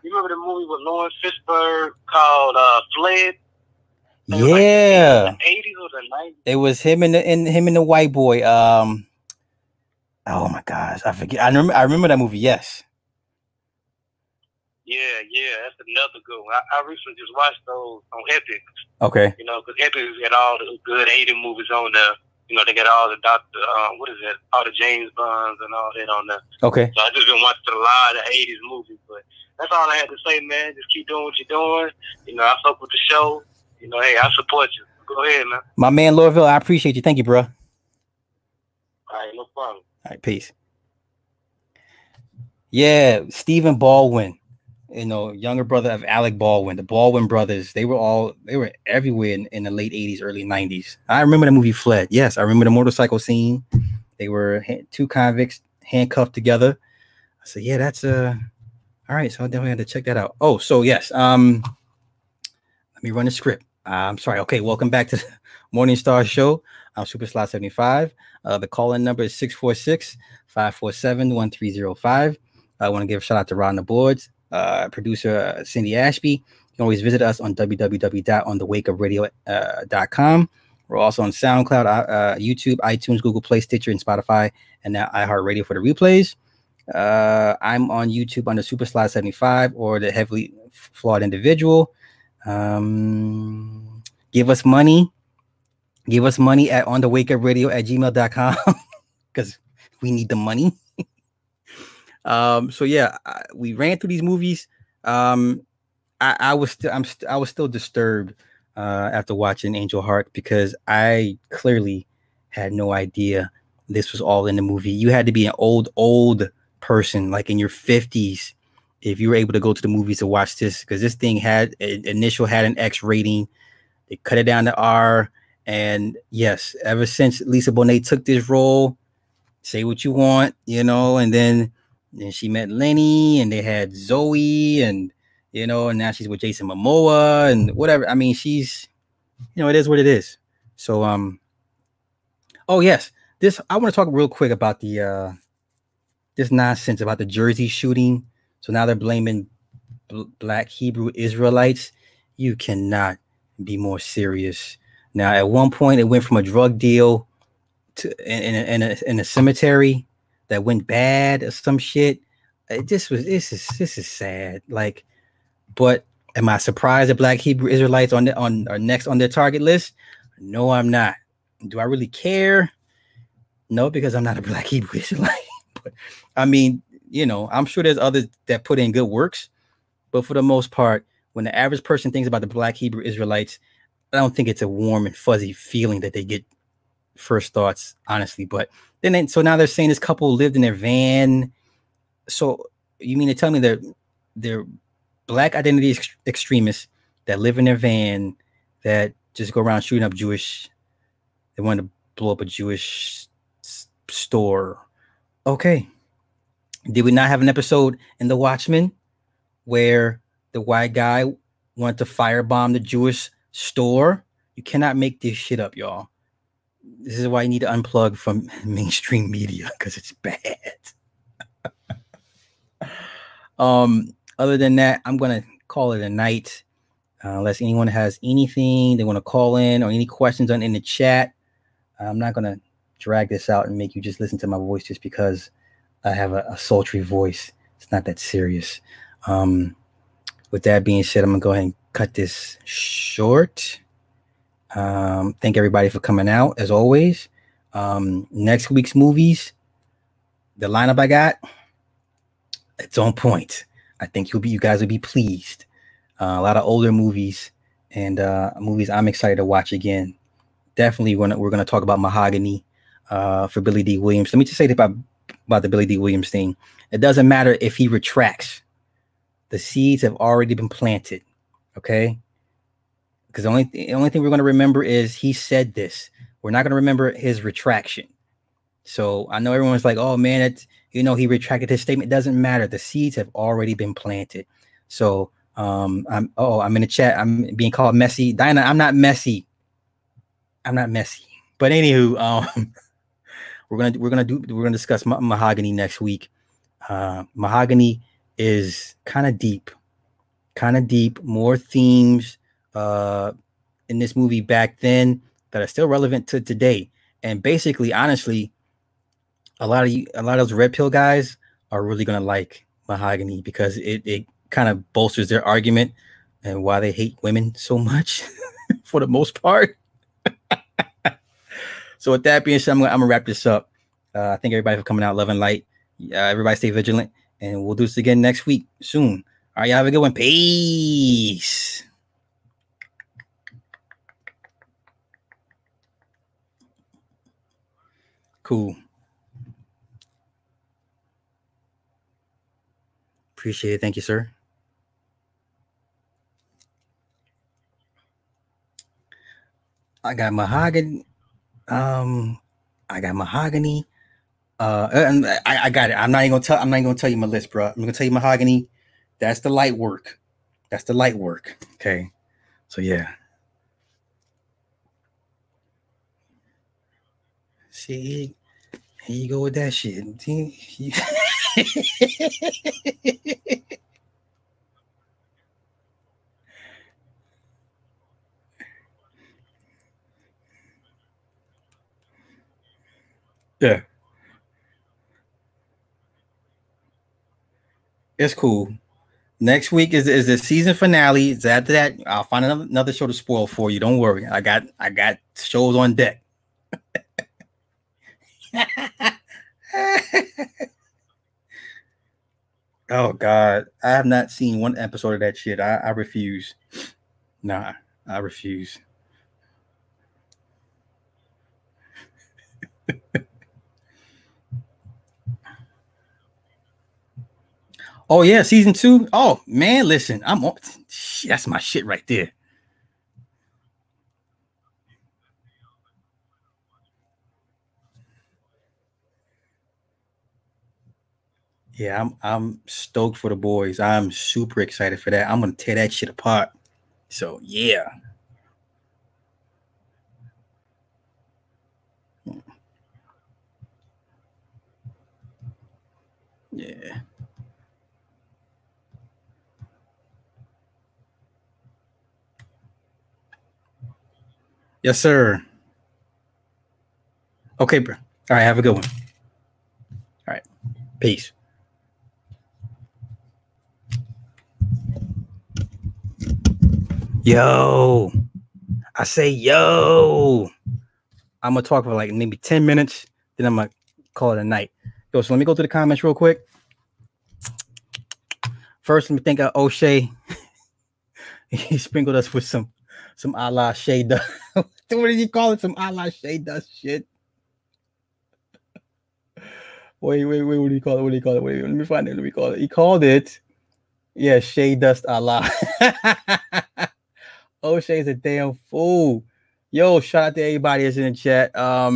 You remember the movie with Lawrence Fishburne called Fled? Yeah. Like the 80s or the 90s? It was him and the white boy. Oh my gosh, I forget. I remember that movie. Yes. Yeah, that's another good one. I recently just watched those on Epic. Okay. Because Epic has got all the good 80 movies on there. They got all the all the James Bonds and all that on there. Okay. So I just been watching a lot of 80s movies, but that's all I had to say, man. Just keep doing what you're doing. I fuck with the show. Hey, I support you. Go ahead, man. My man, Lorville, I appreciate you. Thank you, bro. All right, no problem. All right, peace. Yeah, Stephen Baldwin, younger brother of Alec Baldwin. The Baldwin brothers, they were everywhere in the late 80s, early 90s. I remember the movie Fled. Yes, I remember the motorcycle scene. They were two convicts handcuffed together. I said, yeah, that's all right. So I definitely had to check that out. Oh, so yes. Let me run the script. I'm sorry. Okay, welcome back to the Morning Star Show. I'm Super Slot 75. The call-in number is 646-547-1305. I want to give a shout out to Ron the Boards, producer Cindy Ashby. You can always visit us on www.onthewakeupradio.com. We're also on SoundCloud, YouTube, iTunes, Google Play, Stitcher, and Spotify, and now iHeartRadio for the replays. I'm on YouTube under Super Slot 75 or the Heavily Flawed Individual. Give us money at onthewakeupradio@gmail.com because we need the money. So yeah, we ran through these movies. I was still disturbed after watching Angel Heart because I clearly had no idea this was all in the movie. You had to be an old person, like in your 50s, if you were able to go to the movies to watch this, because this thing had an X rating. They cut it down to R. And yes, ever since Lisa Bonet took this role, say what you want, and then she met Lenny and they had Zoe and, and now she's with Jason Momoa and whatever. I mean, she's, it is what it is. So, oh yes, I want to talk real quick about this nonsense about the Jersey shooting. So now they're blaming Black Hebrew Israelites. You cannot be more serious. Now, at one point, it went from a drug deal to in a cemetery that went bad or some shit. This is sad. Like, but am I surprised that Black Hebrew Israelites are next on their target list? No, I'm not. Do I really care? No, because I'm not a Black Hebrew Israelite. But I mean, I'm sure there's others that put in good works, but for the most part, when the average person thinks about the Black Hebrew Israelites, I don't think it's a warm and fuzzy feeling that they get first thoughts, honestly. But so now they're saying this couple lived in their van. So you mean to tell me they're Black identity extremists that live in their van that just go around shooting up they want to blow up a Jewish store. Okay. Did we not have an episode in The Watchmen where the white guy wanted to firebomb the Jewish store? You cannot make this shit up, y'all. This is why you need to unplug from mainstream media, because it's bad. Other than that, I'm going to call it a night. Unless anyone has anything they want to call in or any questions in the chat. I'm not going to drag this out and make you just listen to my voice just because I have a sultry voice. It's not that serious. With that being said, I'm going to go ahead and cut this short. Thank everybody for coming out, as always. Next week's movies, the lineup I got, it's on point. I think you guys will be pleased. A lot of older movies and movies I'm excited to watch again. Definitely we're gonna talk about Mahogany for Billy D. Williams. Let me just say about the Billy D. Williams thing. It doesn't matter if he retracts. The seeds have already been planted. Okay. because the only thing we're going to remember is he said this. We're not going to remember his retraction. So I know everyone's like, oh man, it's, he retracted his statement. It doesn't matter. The seeds have already been planted. So I'm in the chat. I'm being called messy. Diana, I'm not messy. But anywho, we're gonna discuss Mahogany next week. Mahogany is kind of deep, more themes in this movie back then that are still relevant to today. And basically, honestly, a lot of those red pill guys are really gonna like Mahogany because it kind of bolsters their argument and why they hate women so much for the most part. So with that being said, I'm gonna wrap this up. I thank everybody for coming out, love and light. Everybody stay vigilant, and we'll do this again next week soon. All right, y'all have a good one. Peace. Cool. Appreciate it. Thank you, sir. I got Mahogany. And I got it. I'm not even gonna tell you my list, bro. I'm gonna tell you Mahogany. That's the light work. Okay. So yeah. See, here you go with that shit. Yeah. It's cool. Next week is the season finale. So after that, I'll find another show to spoil for you. Don't worry. I got shows on deck. Oh God. I have not seen one episode of that shit. I refuse. Nah, I refuse. Oh yeah, season 2. Oh man, listen, that's my shit right there. Yeah, I'm stoked for the boys. I'm super excited for that. I'm gonna tear that shit apart. So yeah. Yeah. Yes, sir. Okay, bro. All right, have a good one. All right. Peace. Yo. I say yo. I'm gonna talk for like maybe 10 minutes, then I'm gonna call it a night. Yo, so let me go to the comments real quick. First, let me thank O'Shea. He sprinkled us with some a la Shea dust. What did he call it? Some a la Shea dust shit. Wait, what do you call it? Wait, let me find it. Let me call it. He called it, yeah, Shea dust a la. O'Shea's a damn fool. Yo, shout out to everybody that's in the chat. Let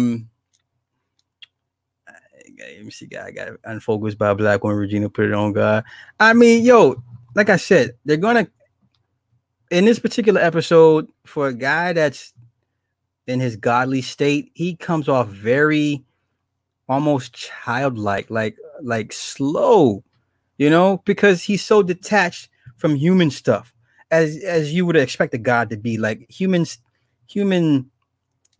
me see, I got it. Unfocused by Black Woman. Regina put it on, God. I mean, yo, like I said, they're gonna, in this particular episode, for a guy that's in his godly state, he comes off very almost childlike, like slow, because he's so detached from human stuff, as you would expect a god to be. Like human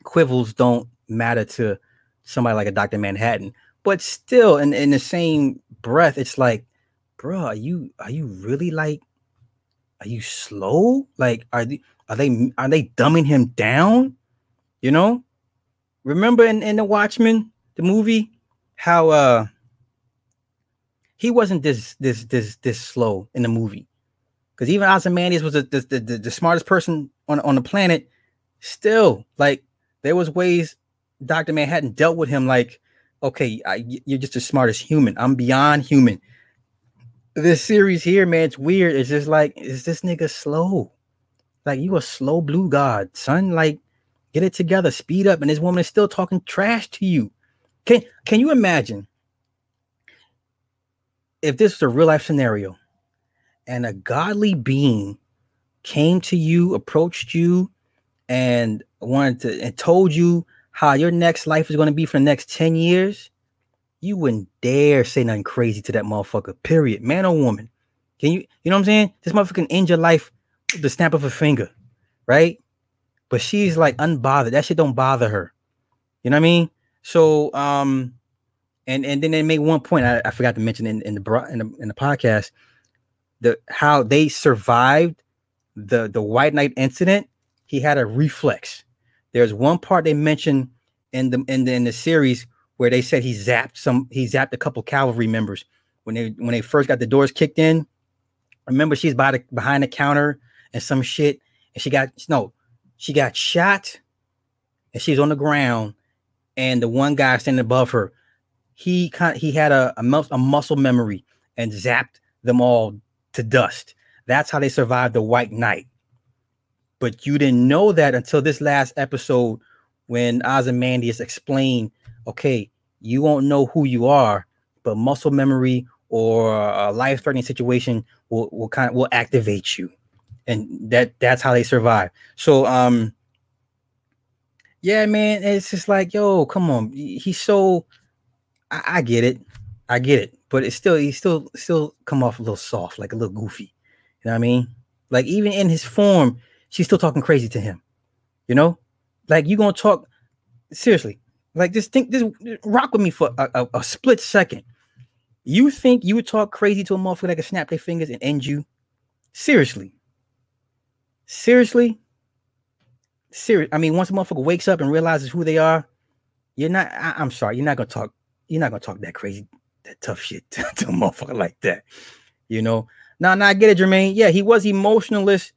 quibbles don't matter to somebody like a Dr. Manhattan, but still, in the same breath, it's like, bro, are you really like, are you slow? Like, are they dumbing him down? Remember in the Watchmen, the movie, how he wasn't this slow in the movie, because even Ozymandias was the smartest person on the planet. Still, like, there was ways Dr. Manhattan dealt with him. Like, okay, you're just the smartest human. I'm beyond human. This series here, man, it's weird. It's just like, is this nigga slow? Like, you a slow blue god, son. Like, get it together, speed up. And this woman is still talking trash to you. Can you imagine if this was a real life scenario and a godly being came to you, approached you, and told you how your next life is going to be for the next 10 years? You wouldn't dare say nothing crazy to that motherfucker, period. Man or woman. You know what I'm saying? This motherfucker can end your life with the snap of a finger, right? But she's like unbothered. That shit don't bother her. You know what I mean? So, and then they made one point I forgot to mention in the podcast, how they survived the White Knight incident. He had a reflex. There's one part they mentioned in the series where they said he zapped a couple cavalry members when they first got the doors kicked in. Remember, she's behind the counter and some shit, and she got shot, and she's on the ground, and the one guy standing above her, he had a muscle memory and zapped them all to dust. That's how they survived the White Knight. But you didn't know that until this last episode when Ozymandias explained, okay, you won't know who you are, but muscle memory or a life-threatening situation will activate you. And that's how they survive. So yeah, man, it's just like, yo, come on. He's so I get it. But he's still come off a little soft, like a little goofy. You know what I mean? Like, even in his form, she's still talking crazy to him. You know? Like, you gonna talk seriously. Like, just rock with me for a split second. You think you would talk crazy to a motherfucker that can snap their fingers and end you? Seriously. I mean, once a motherfucker wakes up and realizes who they are, I'm sorry, you're not gonna talk that crazy, that tough shit to a motherfucker like that. You know? Now I get it, Jermaine. Yeah, he was emotionalist,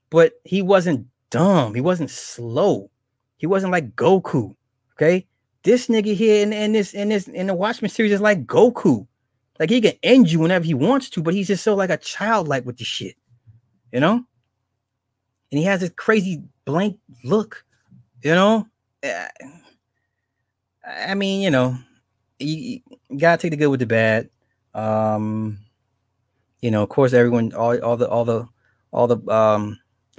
but he wasn't dumb. He wasn't slow. He wasn't like Goku. Okay? This nigga here in the Watchmen series is like Goku. Like, he can end you whenever he wants to, but he's just so like a childlike with the shit. You know? And he has this crazy blank look. You know? I mean, you know, you gotta take the good with the bad. You know, of course, everyone, all the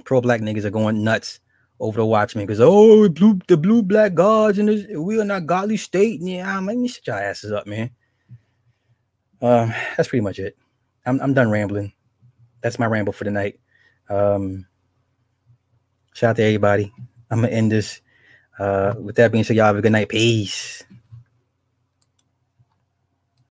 pro-black niggas are going nuts over the Watchmen because, oh, the blue black gods and we are not godly state. Yeah, I'm like, shut your asses up, man. That's pretty much it. I'm done rambling. That's my ramble for the night. Shout out to everybody. I'm gonna end this. With that being said, y'all have a good night. Peace.